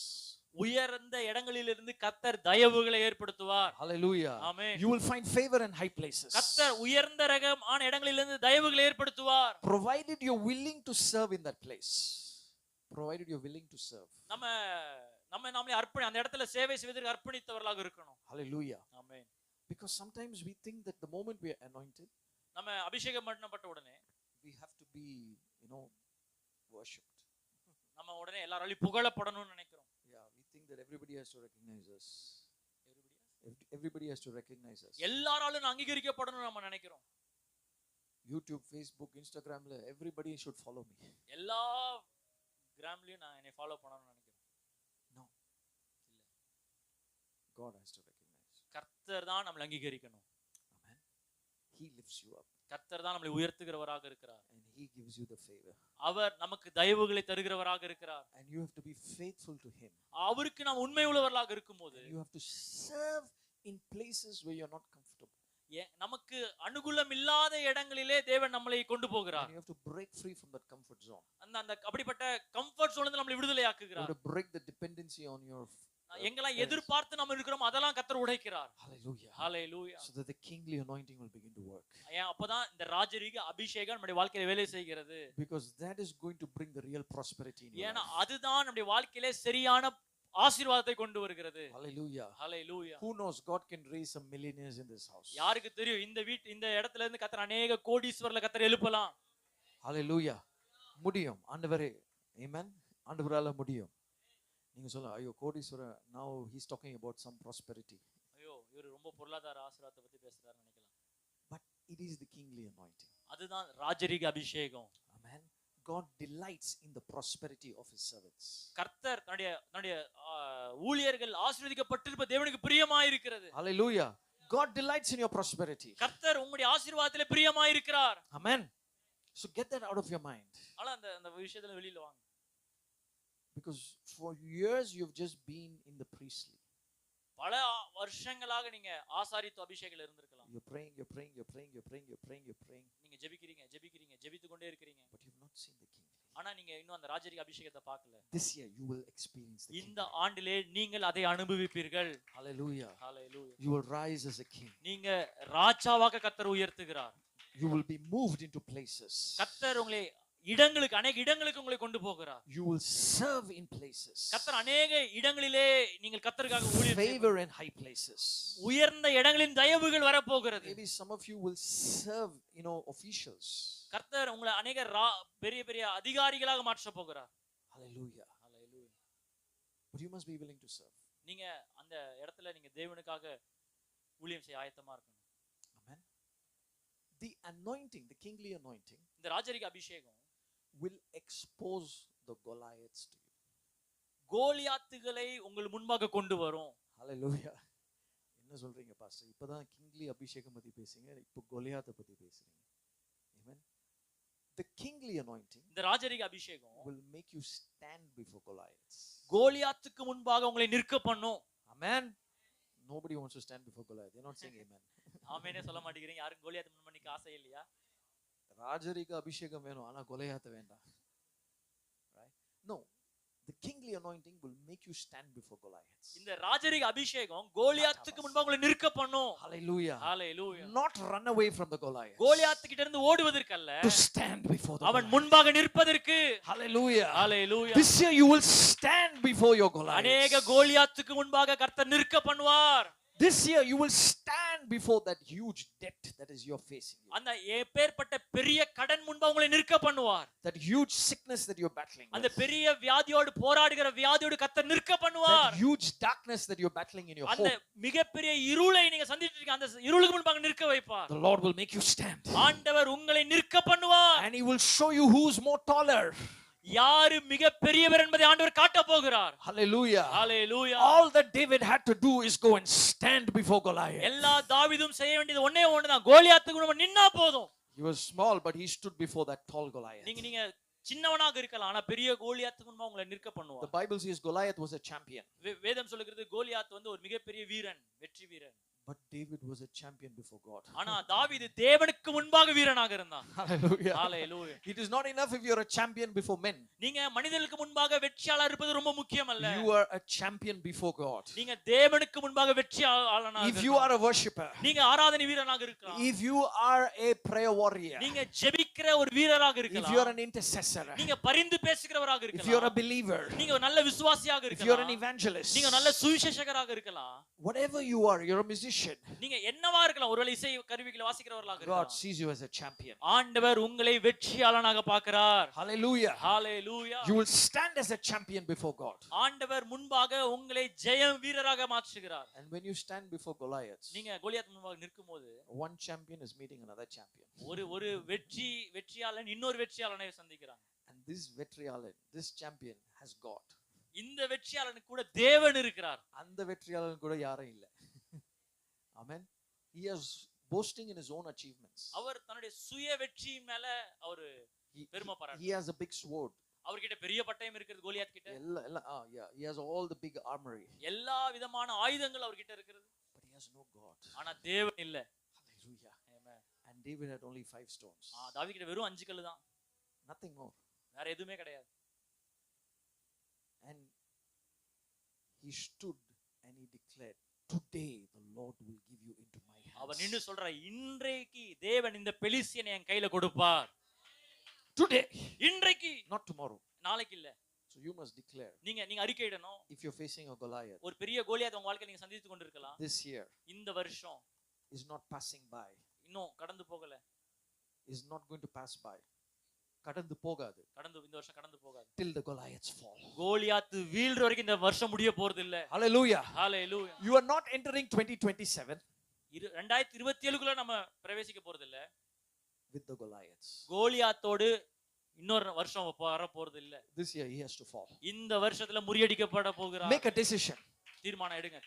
உயர்ந்த இடங்களிலிருந்து கர்த்தர் தயவுகளை ஏற்படுத்துவார். Hallelujah. Amen. You will find favor in high places. கர்த்தர் உயர்ந்த ரகமான இடங்களிலிருந்து தயவுகளை ஏற்படுத்துவார். Provided you're willing to serve in that place. Provided you're willing to serve. நம்மை அந்த இடத்துல சேவை செய்வதற்கு அர்ப்பணித்தவர்களாக இருக்கணும். Hallelujah. Amen. Because sometimes we think that the moment we are anointed, நம்ம அபிஷேகம் பண்ணப்பட்ட உடனே we have to be, worshipped. நம்ம உடனே எல்லாராலும் புகழப்படணும்னு நினைக்கிறோம். Yeah, we think that everybody has to recognize us. Everybody has to recognize us. எல்லாராலும் அங்கீகரிக்கப்படணும்னு நம்ம நினைக்கிறோம். YouTube, Facebook, Instagramல everybody should follow me. எல்லா கிராம்லயும் நான் என்னை ஃபாலோ பண்ணணும்னு நினைக்கிறேன். No. இல்ல. God has to recognize. கர்த்தர் தான் நம்மை அங்கீகரிக்கணும். Amen. He lifts you up. கர்த்தர் தான் நம்மை உயர்த்துகிறவராக இருக்கிறார். And he gives you the favor. அவர் நமக்கு தயவுகளை தருகிறவராக இருக்கிறார். And you have to be faithful to him. அவருக்கு நாம் உண்மை உள்ளவர்களாக இருக்கும்போது you have to serve in places where you're not comfortable. நமக்கு அனுகூலம் இல்லாத இடங்களிலே தேவன் நம்மை கொண்டு போகிறார். You have to break free from that comfort zone. அந்த அப்படிப்பட்ட கம்ஃபர்ட் ஜோன்ல நம்மை விடுதலையாக்குகிறார். You have to break the dependency on your எங்கெல்லாம் எதிர்பார்த்து நம்ம இருக்கிறோம் அதெல்லாம் கர்த்தர் உடைக்கிறார். Hallelujah. Hallelujah. So that the kingly anointing will begin to work. அப்பதான் இந்த ராஜரீக அபிஷேகம் நம்முடைய வாழ்க்கையில வேலை செய்கிறது. Because that is going to bring the real prosperity in your life. ஏன்னா அதுதான் நம்முடைய வாழ்க்கையிலே சரியான ஆசீர்வாதத்தை கொண்டு வருகிறது. Hallelujah. Hallelujah. Who knows, God can raise some millionaires in this house. யாருக்கு தெரியும் இந்த இடத்துல இருந்து கர்த்தர் अनेक கோடீஸ்வரர்களை கர்த்தர் எழுப்பலாம். Hallelujah. முடியும் ஆண்டவரே. Amen. ஆண்டவரால முடியும். நீங்க சொல்லுங்க, ஐயோ கோடீஸ்வரர், now he's talking about some prosperity. ஐயோ இவர் ரொம்ப பொருளாதார ஆசீர்வாதத்தை பத்தி பேசுறாரு நினைக்கலாம். But it is the kingly anointing. அதுதான் ராஜரீக அபிஷேகம். Amen. God delights in the prosperity of his servants. கர்த்தர் தன்னுடைய ஊழியர்கள் ஆசீர்வதிக்கப்பட்டிருப்ப தேவனுக்கு பிரியமாய் இருக்கிறது. Hallelujah. God delights in your prosperity. கர்த்தர் உங்களுடைய ஆசீர்வாதத்திலே பிரியமாய் இருக்கிறார். Amen. So get that out of your mind. ஆனா அந்த விஷயத்துல வெளியில வாங்க. Because for years you've just been in the priestly. பல வருஷங்களாக நீங்க ஆசாரித்துவ அபிஷேகத்துல இருந்திருக்கலாம். You're praying. நீங்க ஜெபிக்கிறீங்க ஜெபித்து கொண்டே இருக்கீங்க. But you've not seen the king. ஆனா நீங்க இன்னும் அந்த ராஜரீக அபிஷேகத்தை பார்க்கல. This year you will experience the king. இந்த ஆண்டிலே நீங்கள் அதை அனுபவிப்பீர்கள். Hallelujah. Hallelujah. You will rise as a king. நீங்க ராஜாவாக கர்த்தர் உயர்த்துகிறார். You will be moved into places. கர்த்தர் உங்களை அநேக இடங்களுக்கு உங்களை கொண்டு போகிறார். You will serve in places. கர்த்தர் அநேக இடங்களிலே நீங்கள் கர்த்தருக்காக ஊழியம் favor in high places. உயர்ந்த இடங்களின் தயவுகள் வர போகிறது. Maybe some of you will serve, officials. கர்த்தர் உங்களை அநேக பெரிய அதிகாரிகளாக மாற்ற போகிறார். Hallelujah. Hallelujah. But you must be willing to serve. நீங்க அந்த இடத்துல நீங்க தேவனுக்காக ஊழியம் செய்ய ஆயத்தமா இருக்கணும். Amen. The anointing, the kingly anointing, இந்த ராஜரீக அபிஷேகம் will expose the Goliaths to you. கோலியாத்துகளை உங்கள் முன்பாக கொண்டு வரும். Hallelujah. என்ன சொல்றீங்க பாஸ்டர்? இப்பதான் kingly அபிஷேகம் பத்தி பேசுங்க, இப்போ கோலியாத்தை பத்தி பேசுறீங்க. Amen. The kingly anointing, இந்த ராஜரீக அபிஷேகம் will make you stand before Goliaths. கோலியாத்துக்கு முன்பாக உங்களை நிற்க பண்ணும். Amen. Nobody wants to stand before Goliath. They're not saying amen. ஆமெனே சொல்ல மாட்டேங்கிறீங்க. யாரும் கோலியாத் முன்பாக நிக்க ஆசை இல்லையா? ராஜரீக அபிஷேகம் வேணும், ஆனா கோலியாத் வேண்டாம். Right? No. The kingly anointing will make you stand before Goliaths. இந்த ராஜரீக அபிஷேகம் கோலியாத்துக்கு முன்பாக உங்களை நிற்க பண்ணும். Hallelujah. Hallelujah. Not run away from the Goliath. Goliath கிட்ட இருந்து ஓடுவதற்கு அல்ல. To stand before the அவன் முன்பாக நிற்பதற்கு. Hallelujah. Hallelujah. This year you will stand before your Goliath. அநேக கோலியாத்துக்கு முன்பாக கர்த்தர் நிற்க பண்ணுவார். This year you will stand before that huge debt that is you're facing. அந்த எப்பேர்ப்பட்ட பெரிய கடன் முன்பாக உங்களை நிற்க பண்ணுவார். That huge sickness that you're battling with. அந்த பெரிய வியாதியோடு போராடுகிற வியாதியோடு கர்த்தர் நிற்க பண்ணுவார். That huge darkness that you're battling in your home. அந்த மிகப்பெரிய இருளை நீங்க சந்திச்சிட்டு இருக்கீங்க, அந்த இருளுக்கு முன்பாக நிற்க வைப்பார். The Lord will make you stand. ஆண்டவர் உங்களை நிற்க பண்ணுவார். And he will show you who's more taller. யாரு மிக பெரியவர் என்பதை ஆண்டவர் காட்ட போகிறார். Hallelujah. Hallelujah. All that David had to do is go and stand before Goliath. எல்லா தாவீதும் செய்ய வேண்டியது ஒண்ணே ஒண்ணுதான், கோலியாத்துக்கு முன்பாக நின்னா போதும். He was small but he stood before that tall Goliath. நீங்க சின்னவனாக இருக்கலாம், ஆனா பெரிய கோலியாத்துக்கு முன்பாக உங்களை நிற்க பண்ணுவார். The Bible says Goliath was a champion. வேதம் சொல்லுகிறது கோலியாத் ஒரு மிகப்பெரிய வீரன், வெற்றி வீரன். But David was a champion before God. ஆனா தாவீது தேவனுக்கு முன்பாக வீரனாக இருந்தான். Hallelujah. Hallelujah. It is not enough if you're a champion before men. நீங்க மனிதர்களுக்கு முன்பாக வெற்றியாளர் இருப்பது ரொம்ப முக்கியம் அல்ல. You are a champion before God. நீங்க தேவனுக்கு முன்பாக வெற்றியாளனாக If you are a worshipper, நீங்க ஆராதனை வீரனாக இருக்கலாம். if you are a prayer warrior, நீங்க ஜெபிக்கிற ஒரு வீரராக இருக்கலாம். if you are an intercessor, நீங்க பரிந்து பேசுகிறவராக இருக்கலாம். if you are a believer, நீங்க ஒரு நல்ல விசுவாசியாக if you are இருக்கலாம். an evangelist, நீங்க நல்ல சுவிசேஷகராக இருக்கலாம். whatever you are, you're a musician. நீங்க என்னவா இருக்கலாம், ஒருவேளை இசை கருவிகளை வாசிக்கிறவர்களாக God இருக்கலாம். sees you as a champion. ஆண்டவர் உங்களை வெற்றியாளனாக பார்க்கிறார். Hallelujah. Hallelujah. You will stand as a champion before God. ஆண்டவர் முன்பாக உங்களை ஜெயம் வீரராக மாற்றுகிறார். And when you stand before Goliath, நீங்க கோலியாத் முன்பாக நிற்கும்போது one champion is meeting another champion. ஒரு வெற்றியாளன் இன்னொரு வெற்றியாளனை சந்திக்கிறாங்க. And this champion has God. இந்த வெற்றியாளனுக்கு கூட தேவன் இருக்கிறார். அந்த வெற்றியாளன் கூட யாரும் இல்ல. Amen. He is boasting in his own achievements. அவர் தன்னுடைய சுய வெற்றி மேல அவர் பெருமை பாராட்டுறார். He has a big sword. அவர்கிட்ட பெரிய பட்டயம் இருக்குது கோலியாத் கிட்ட. Yeah, he has all the big armory. எல்லா விதமான ஆயுதங்கள் அவர்கிட்ட இருக்குது. But he has no God. ஆனா தேவன் இல்ல. Hallelujah. Amen. And David had only 5 stones. தாவீது கிட்ட வெறும் 5 கல்லு தான். Nothing more. வேற எதுவுமே கிடையாது. And he stood and he declared, today the Lord will give you into my hands. அவர் நின்னு சொல்றார், இன்றைக்கு தேவன் இந்த பெலிஸ்தியனை என் கையில கொடுப்பார். Today. இன்றைக்கு, not tomorrow. நாளைக்கு இல்ல. So you must declare. நீங்க அறிக்கையிடணும். If you're facing a Goliath, ஒரு பெரிய கோலியாத் உங்க வாழ்க்கையில நீங்க சந்தித்து கொண்டிருக்கலாம். this year இந்த வருஷம் is not passing by. இன்னும் கடந்து போகல. Is not going to pass by. கடந்து போகாது. இந்த வருஷம் கடந்து போகாது. Till the Goliaths fall. Goliath வீழ்ற வரைக்கும் இந்த வருஷம் முடிய போறது இல்ல. Hallelujah. Hallelujah. You are not entering 2027 2027க்குள்ள நம்ம பிரவேசிக்க போறது இல்ல with the Goliaths. கோலியாத்தோடு இன்னொரு வருஷம் வர போறது இல்ல. This year he has to fall. இந்த வருஷத்துல முறியடிக்கப்பட போகிறார். Make a decision. தீர்மானம் எடுங்க.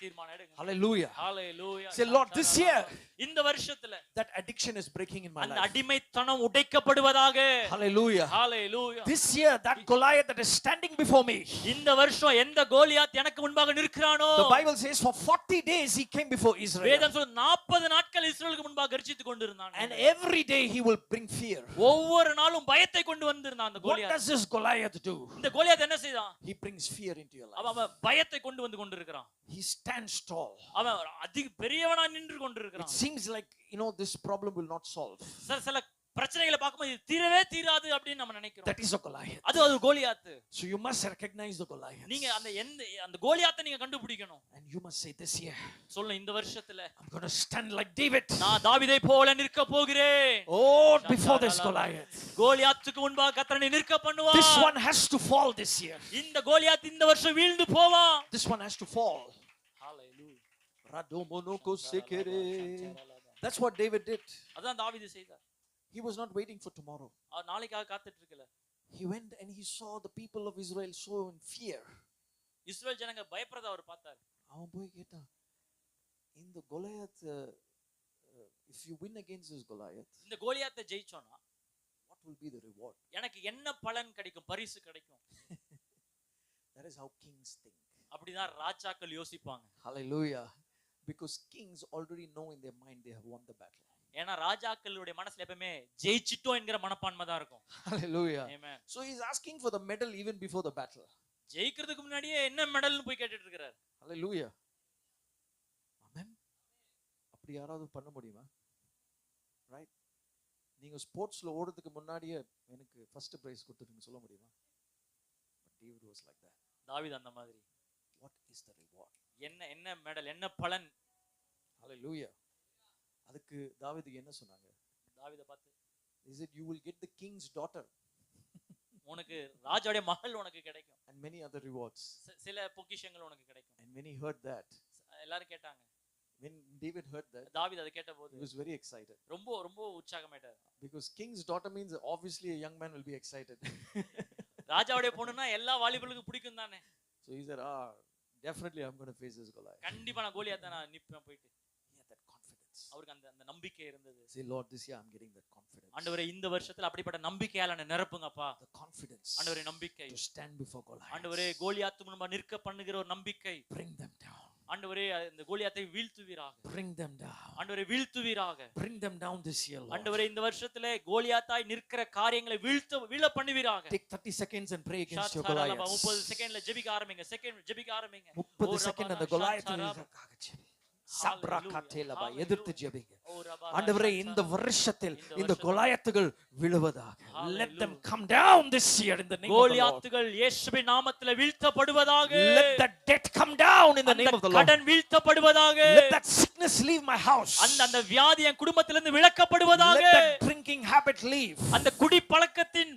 Hallelujah. Hallelujah. Say, Lord, this year இந்த வருஷத்துல that addiction is breaking in my அந்த life. அடிமைத்தனம் உடைக்கப்படுவதாக. Hallelujah. Hallelujah. This year that Goliath that is standing before me. இந்த வருஷம் எந்த கோலியாத் எனக்கு முன்பாக நிற்கிறானோ. The Bible says for 40 days he came before Israel. வேதம் சொல்லுது 40 நாட்கள் இஸ்ரவேலுக்கு முன்பாக கர்ஜித்துக் கொண்டிருந்தான். And every day he will bring fear. ஒவ்வொரு நாளும் பயத்தை கொண்டு வந்திருந்தான் அந்த Goliath. What does this Goliath do? இந்த கோலியாத் என்ன செய்தான்? He brings fear into your life. அவன் பயத்தை கொண்டு வந்து கொண்டிருக்கிறான். He stands tall. அவன் அதிக பெரியவனா நின்று கொண்டிருக்கிறான். It seems like, this problem will not solve. சில பிரச்சனைகளை பார்க்கும்போது இது தீரவே தீராது அப்படின்னு நம்ம நினைக்கிறோம். That is a Goliath. அது Goliath. So you must recognize the Goliath. நீங்க அந்த கோலியாத்தை நீங்க கண்டுபிடிக்கணும். And you must say, this year சொல்ல இந்த வருஷத்துல I'm going to stand like David. நான் தாவீதை போல நிற்க போகிறேன். Oh, before this Goliath. கோலியாத்துக்கு முன்பாக கர்த்தனை நிற்க பண்ணுவார். This one has to fall this year. இந்த கோலியாத் இந்த வருஷம் வீழ்ந்து போவான். This one has to fall. Hallelujah. Radomonoko sekere. That's what David did. அதான் தாவீது செய்தார். He was not waiting for tomorrow. அவர் நாளைக்காக காத்துட்டு இருக்கல. He went and he saw the people of Israel so in fear. இஸ்ரவேல் ஜனங்க பயப்படுறத அவர் பார்த்தார். அவன் போய் கேட்டான், இந்த Goliath, if you win against this Goliath, இந்த கோலியாத்தை ஜெயிச்சோனா what will be the reward? எனக்கு என்ன பலன் கிடைக்கும், பரிசு கிடைக்கும்? That is how kings think. அப்படிதான் ராஜாக்கள் யோசிப்பாங்க. Hallelujah. Because kings already know in their mind they have won the battle. ஏன்னா ராஜாக்களுடைய மனசுல எப்பவுமே ஜெயிச்சிட்டோம் என்கிற மனப்பான்மை தான் இருக்கும். Hallelujah. Amen. So he is asking for the medal even before the battle. ஜெயிக்கிறதுக்கு முன்னாடியே என்ன மெடல்னு போய் கேட்டுட்டு இருக்காரு. Hallelujah. Amen. அப்படி யாராவது பண்ண முடியுமா? Right? நீங்க ஸ்போர்ட்ஸ்ல ஓடுறதுக்கு முன்னாடியே எனக்கு ஃபர்ஸ்ட் பிரைஸ் கொடுத்துருங்க சொல்ல முடியுமா? But David was like that. தாவீது அந்த மாதிரி. What is the reward? என்ன மெடல், என்ன பலன்? Hallelujah. அதுக்கு தாவீது என்ன சொன்னாங்க? தாவீதை பார்த்து, is it you will get the king's daughter? உனக்கு ராஜாவுடைய மகள் உனக்கு கிடைக்கும். And many other rewards. சில பொக்கிஷங்கள் உனக்கு கிடைக்கும். And when he heard that, எல்லாரும் கேட்டாங்க. when David heard that, தாவீது அதை கேட்டபோது he was very excited. ரொம்ப உற்சாகமாயிட்டார். Because king's daughter means obviously a young man will be excited. ராஜாவுடைய பொண்ணுனா எல்லா வாலிபர்களுக்கும் பிடிக்கும் தானே. So he said, definitely I'm going to face this Goliath. கண்டிப்பா நான் கோலியாத்தை நான் நிப்பேன் போயிட்டு. He had that confidence. அவருக்கு அந்த நம்பிக்கை இருந்தது. Say, Lord, this year I'm getting that confidence. ஆண்டவரே இந்த வருஷத்துல அப்படிப்பட்ட நம்பிக்கையால என்ன நிரப்புங்கப்பா. The confidence. ஆண்டவரே நம்பிக்கை. To stand before Goliath. ஆண்டவரே கோலியாத்து முன்பாக நிற்க பண்ணுகிற ஒரு நம்பிக்கை. Bring them down. ஆண்டவரே இந்த கோலியாத்தை வீழ்த்துவீராக. Bring them down. ஆண்டவரே வீழ்த்துவீராக. Bring them down this year, Lord. ஆண்டவரே இந்த வருஷத்திலே கோலியாத்தாய் நிற்கிற காரியங்களை வீழ பண்ணுவீராக. Take 30 seconds and pray against your Goliath. 30 செகண்ட்ல ஜெபிக்க ஆரம்பிங்க. 30 செகண்ட் அந்த Goliath சப்ரகதேலபா எதிர்த்து ஜெபிங்க. ஆண்டவரே இந்த வருஷத்தில் இந்த கோலியாத்துகள் விழுவதாக. Let them come down this year in the name of the Lord. கோலியாத்துகள் இயேசுவின் நாமத்திலே வீழ்த்தப்படுவதாக. Let that debt come down in the name of the Lord. கடன் வீழ்த்தப்படுவதாக. Let that sickness leave my house. அந்த வியாதி என் குடும்பத்திலிருந்து விலக்கப்படுவதாக. Let that drinking habit leave. அந்த குடி பழக்கத்தின்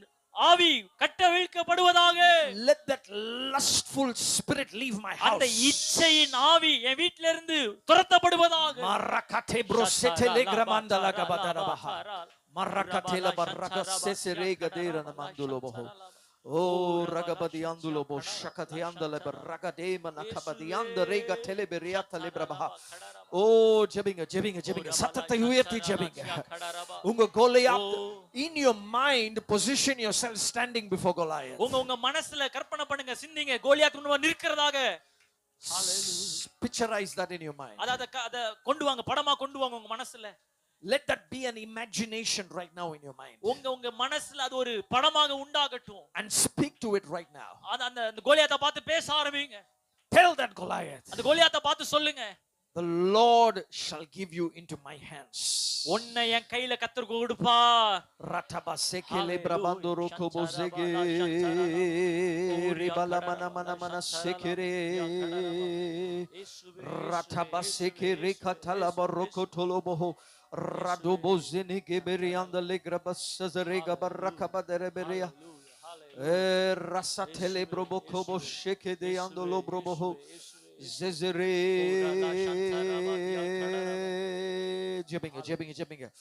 ஆவி கட்டவிழ்க்கப்படுவதாக. Let that lustful spirit leave my house. அந்த இச்சையின் ஆவி என் வீட்டில இருந்து துரத்தப்படுவதாக. Marakate brosete gramandala gabadarabaha. Marakate la baraka sesere gadera namandulo boho. Oh ragabadi andulo bo shakati andale baragade manakabadi andare gatele beriata lebrabaha. Oh ஜெபிங்க சத்தத்தை உயர்த்தி ஜெபிங்க. உங்க Goliath in your mind position yourself standing before Goliath. உங்க மனசுல கற்பனை பண்ணுங்க, சிந்திங்க கோலியாத் முன்பாக நிற்கிறதாக. Hallelujah. Picturize that in your mind. அத கொண்டு வாங்க, படமா கொண்டு வாங்க உங்க மனசுல. Let that be an imagination right now in your mind. உங்க மனசுல அது ஒரு படமாக உண்டாகட்டும். And speak to it right now. அந்த கோலியாத்தை பார்த்து பேச ஆரம்பிங்க. Tell that Goliath. அந்த கோலியாத்தை பார்த்து சொல்லுங்க. The Lord shall give you into my hands. உன்னை என் கையில கர்த்தர் கொடுப்பார். Ratabasekele brabando rokobozege ribala mana sekere ratabaseke rekatala barokotolobo. Radobozini geberianda legrabasazarega barakabadereberia. Rasatele brobokobo sheke de andolo broboho. Zezere. Jebinga.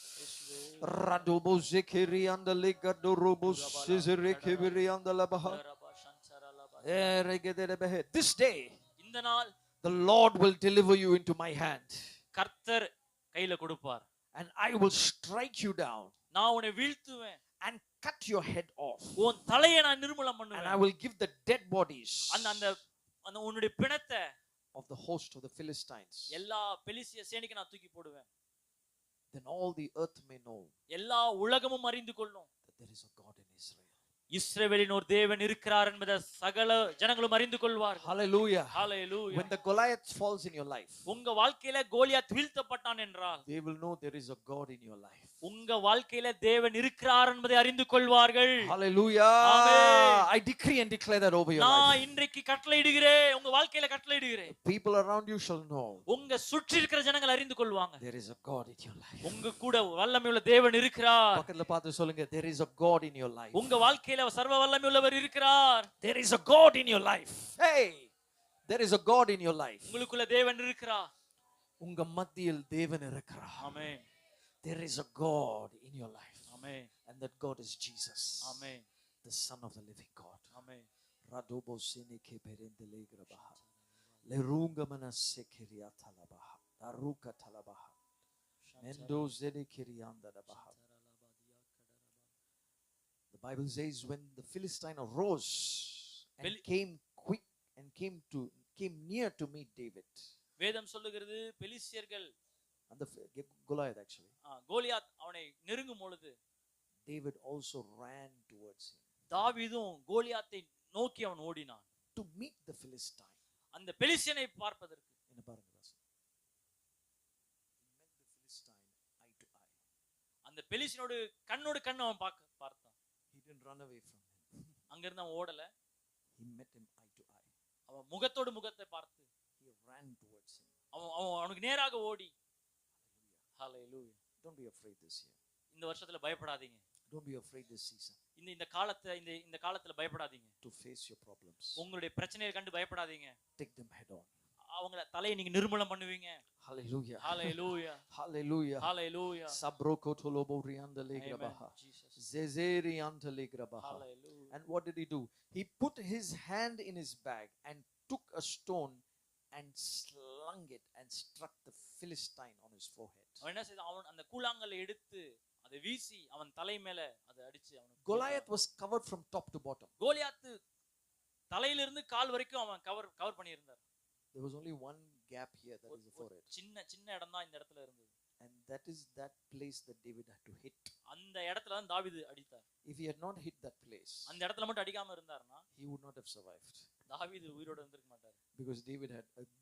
Radobo zekeri anda legadorobo zezere keberi anda labaha. This day, இந்த நாள் the Lord will deliver you into my hand, கர்த்தர் கையில கொடுப்பார். and I will strike you down நான் உன்னை வீழ்த்துவேன். and cut your head off, உன் தலையை நான் நிர்மூலம் and I பண்ணுவேன். will give the dead bodies அந்த உன்னுடைய பிணத்தை of the host of the Philistines. எல்லா பெலிஸ்திய சேனைக்கு நான் தூக்கி போடுவேன். Then all the earth may know எல்லா உலகமும் அறிந்து கொள்ளும் that there is a God in Israel. இஸ்ரவேலின் ஒரு தேவன் இருக்கிறார் என்பதை சகல ஜனங்களும் அறிந்து கொள்வார்கள். Hallelujah. Hallelujah. When the Goliath falls in your life, உங்க வாழ்க்கையில கோலியாத் வீழ்த்தப்பட்டான் என்றால் they will know there is a God in your life. உங்க வாழ்க்கையில தேவன் இருக்கிறார் என்பதை அறிந்து கொள்வார்கள். Hallelujah. Amen. I decree and declare that over your நான் life. இன்றைக்கு கட்டளையிடுகிறேன், உங்க வாழ்க்கையில கட்டளையிடுகிறேன். People around you shall know உங்க சுற்றி இருக்கிற ஜனங்கள் அறிந்து கொள்வாங்க. there is a God in your life. உங்க கூட வல்லமையுள்ள தேவன் இருக்கிறார். பக்கத்துல பார்த்து சொல்லுங்க, there is a God in your life. உங்க வாழ்க்கையில சர்வ வல்லமையுள்ளவர் இருக்கிறார். There is a God in your life. Hey, there is a God in your life. உங்களுக்குள்ள தேவன் இருக்கிறார். உங்க மத்தியில் தேவன் இருக்கிறார். ஆமென். There is a God in your life. Amen. And that God is Jesus. Amen. The Son of the living God. Amen. Radobo sinike berendele grabaha. Lerunga mana sekiria talabaha. Daruka talabaha. Mendo zede kirianda dabaha. The Bible says when the Philistine arose and came near to meet David. வேதம் சொல்லுகிறது பெலிஸ்தியர்கள் And the Goliath actually. Goliath அவனை நெருங்கும் பொழுது David also ran towards him. தாவீதும் கோலியாத்தை நோக்கி அவன் ஓடினான். To meet the Philistine. அந்த பெலிஸ்தியனை பார்ப்பதற்கு. என்ன பாருங்க வாசம். He met the Philistine eye to eye. அந்த பெலிஸ்தியனோடு கண்ணோடு கண் அவன் பார்த்தான். He didn't run away from him. அங்க இருந்து அவன் ஓடல. He met him eye to eye. அவன் முகத்தோடு முகத்தை பார்த்து he ran towards him. அவனுக்கு நேராக ஓடி. ஹalleluya. Don't be afraid this year. இந்த வருஷத்துல பயப்படாதீங்க. Don't be afraid this season. இந்த காலத்துல பயப்படாதீங்க. To face your problems. உங்களுடைய பிரச்சனையை கண்டு பயப்படாதீங்க. Take them head on. அவங்கள தலையை நீங்க நிர்மூலம் பண்ணுவீங்க. Hallelujah. Hallelujah. Hallelujah. Hallelujah. Sabroko tolobo rianda legrabaha. Zezeri anta legrabaha. Hallelujah. And what did he do? He put his hand in his bag and took a stone and slung it and struck the Philistine on his forehead. அவன் என்ன செய்தான்? அவன் அந்த கூழாங்கல்லை எடுத்து அதை வீசி அவன் தலை மேல அதை அடிச்சு அவனுக்கு. Goliath was covered from top to bottom. Goliath தலையிலிருந்து கால் வரைக்கும் அவன் கவர் பண்ணி இருந்தார். There was only one gap here, that is the forehead. சின்ன இடம் தான் இந்த இடத்துல இருந்தது. And that is that place that David had to hit. அந்த இடத்துல தான் தாவீது அடித்தார். If he had not hit that place, அந்த இடத்துல மட்டும் அடிக்காம இருந்தார்னா he would not have survived. தாவீது உயிரோட இருந்திருக்க மாட்டார். Because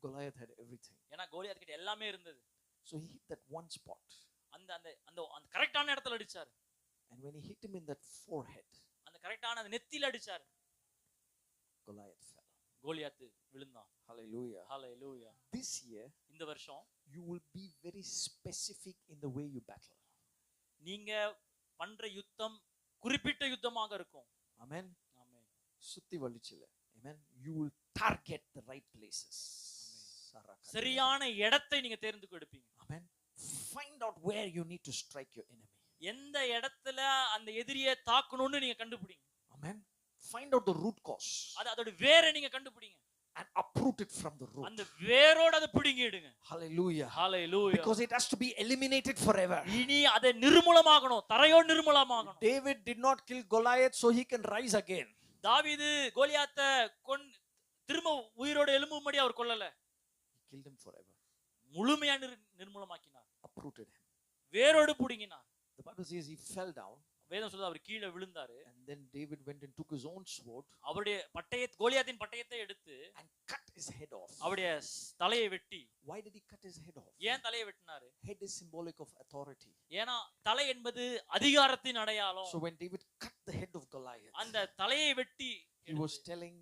Goliath had everything. ஏனா கோலியாத் கிட்ட எல்லாமே இருந்தது. So he hit that one spot. அந்த கரெக்ட்டான இடத்துல அடிச்சார். And when he hit him in that forehead, அந்த கரெக்ட்டான அந்த நெத்தியில அடிச்சார். Goliath fell. கோலியாத் விழுந்தான். Hallelujah. Hallelujah. This year, இந்த வருஷம் you will be very specific in the way you battle. நீங்க பண்ற யுத்தம் குறிப்பிட்ட யுத்தமாக இருக்கும். Amen. Amen. சுத்தி வலிச்சல. Amen. You will target the right places. சரியான இடத்தை நீங்க தேர்ந்து எடுப்பீங்க. Amen. Find out where you need to strike your enemy. எந்த இடத்துல அந்த எதிரியை தாக்கணும்னு நீங்க கண்டுபிடிங்க. Amen. Find out the root cause. அதோட வேரை நீங்க கண்டுபிடிங்க. And uproot it from the root. அந்த வேரோட அதை பிடுங்கிடுங்க. Hallelujah. Hallelujah. Because it has to be eliminated forever. இனி அதை நிர்மூலமாகணும். தரையோடு நிர்மூலமாகணும். David did not kill Goliath so he can rise again. தாவீது கோலியாத்தை திரும்ப உயிரோட எழும்பும்படி அவர் கொல்லல. He killed him forever. முழுமையா நிர்மூலமாக்கினார். Uprooted him. வேரோடு பிடுங்கினார். The Bible says he fell down. வேதம் சொல்லுது அவர் கீழே விழுந்தாரு. And then David went and took his own sword. அவருடைய கோலியாத்தின் பட்டயத்தை எடுத்து and cut his head off. அவருடைய தலையை வெட்டி. Why did he cut his head off? ஏன் தலையை வெட்டினாரு? Head is symbolic of authority. ஏனா தலை என்பது அதிகாரத்தின் அடையாளம். So when David cut the head of Goliath, அந்த தலையை வெட்டி he was telling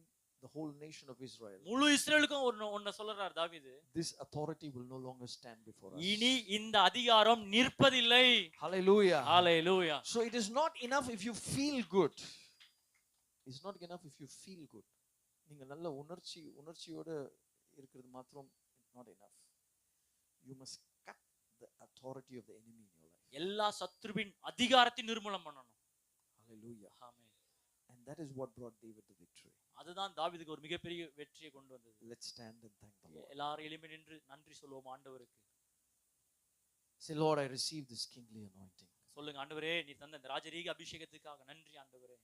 the whole nation of Israel, முழு இஸ்ரவேலுக்கும் ஒன்ன சொல்றார் தாவீது, this authority will no longer stand before us. இனி இந்த அதிகாரம் நிற்பதில்லை. Hallelujah. Hallelujah. So it is not enough if you feel good. It's not enough if you feel good. நீங்க நல்ல உணர்ச்சியோட இருக்கிறது மாத்திரம் not enough. You must cut the authority of the enemy in your life. எல்லா சத்துருவின் அதிகாரத்தை நிர்மூலம் பண்ணணும். Hallelujah. Amen. And that is what brought David the victory. அதுதான் தாவீதுக்கு ஒரு மிகப்பெரிய வெற்றியை கொண்டு வந்தது. Let's stand and thank the Lord. எல்லாரும் எளிமை நின்று நன்றி சொல்வோம் ஆண்டவருக்கு. Say, Lord, I receive this kingly anointing. சொல்லுங்க, ஆண்டவரே நீ தந்த இந்த ராஜரீக அபிஷேகத்துக்காக நன்றி ஆண்டவரே.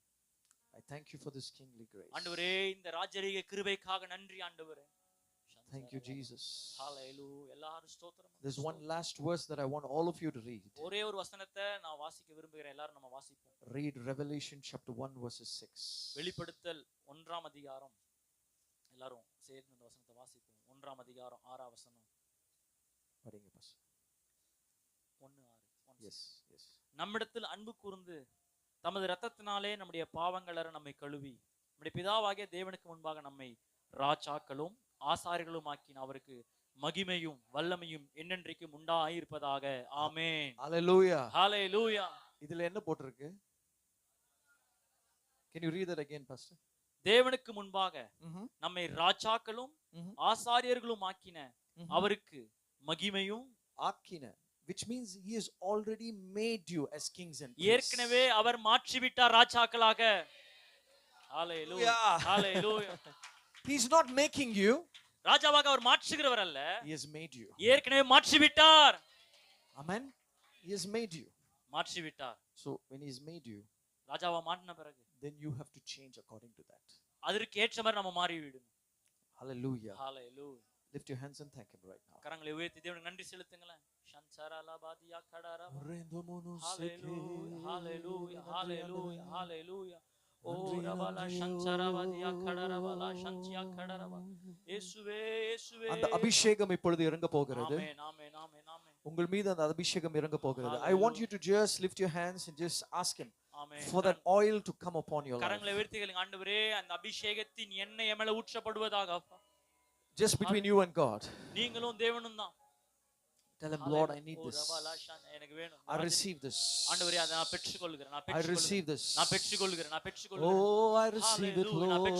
I thank you for this kingly grace. ஆண்டவரே இந்த ராஜரீக கிருபைக்காக நன்றி ஆண்டவரே. Thank you, Jesus. ஹalleluya. எல்லாரும் ஸ்தோத்திரம். There's one last verse that I want all of you to read. ஒரே ஒரு வசனத்தை நான் வாசிக்க விரும்புகிறேன். எல்லாரும் நம்ம வாசிப்போம். Read Revelation chapter 1 verses 6. வெளிப்படுத்தல் 1ஆம் அதிகாரம். எல்லாரும் சேர்ந்து இந்த வசனத்தை வாசிப்போம். 1ஆம் அதிகாரம் 6ஆம் வசனம். படிங்க பாஸ். 1:6. Yes, yes. நம்மிடத்தில் அன்பு கூர்ந்து தமது இரத்தத்தினாலே நம்முடைய பாவங்களற நம்மை கழுவி நம்முடைய பிதாவாகிய தேவனுக்கு முன்பாக நம்மை ராஜாக்களும் ஆசாரியர்களும் ஆக்கின அவருக்கு மகிமையும் வல்லமையும் என்னென்றைக்கும் உண்டாயிருப்பதாக. ஆமென். Hallelujah. ஹalleluya. இதுல என்ன போட்டிருக்கு? Can you read that again, pastor? தேவனுக்கு முன்பாக நம்மை ராஜாக்களும் ஆசாரியர்களும் ஆக்கின அவருக்கு மகிமையும் ஆக்கின, which means he has already made you as kings and priests. ஏற்கனவே அவர் மாற்றி விட்டார் ராஜாக்களாக. ஹalleluya. ஹalleluya. He is not making you. ராஜாவாக அவர் மாற்றுகிறவர் அல்ல. He has made you. ஏற்கனவே மாற்றி விட்டார். Amen. He has made you. மாற்றி விட்டார். So when he has made you, ராஜாவா மாற்றின பிறகு then you have to change according to that. அதற்கு ஏற்ற மாதிரி நம்ம மாறி விடணும். Hallelujah. Hallelujah. Lift your hands and thank him right now. கரங்களை உயர்த்தி தேவனுக்கு நன்றி செலுத்துங்களேன். ஷன்சரலபாதியா கடரா. ஹalleluya. ஹalleluya. ஹalleluya. ஹalleluya. ஓ ரபலா ஷன்சரபாதியா கடரபலா ஷன்சியா கடரபா. இயேசுவே இயேசுவே. அந்த அபிஷேகம் இப்பொழுது இறங்க போகிறது. ஆமென் ஆமென் ஆமென் ஆமென். உங்கள் மீது அந்த அபிஷேகம் இறங்க போகிறது. I want you to just lift your hands and just ask him for that oil to come upon your life. கரங்களை உயர்த்தி கேளுங்க, ஆண்டவரே அந்த அபிஷேகத்தின் எண்ணெய் எமேல ஊற்றப்படுவதாக. Just between you and God. நீங்களும் தேவனும் தான். Tell him, Lord, I need this. எனக்கு வேணும். I receive this. ஆண்டவரே அதை நான் பெற்றுக்கொள்கிறேன். I receive this. நான் பெற்றுக்கொள்கிறேன். நான் பெற்றுக்கொள்கிறேன். Oh, I receive it, Lord.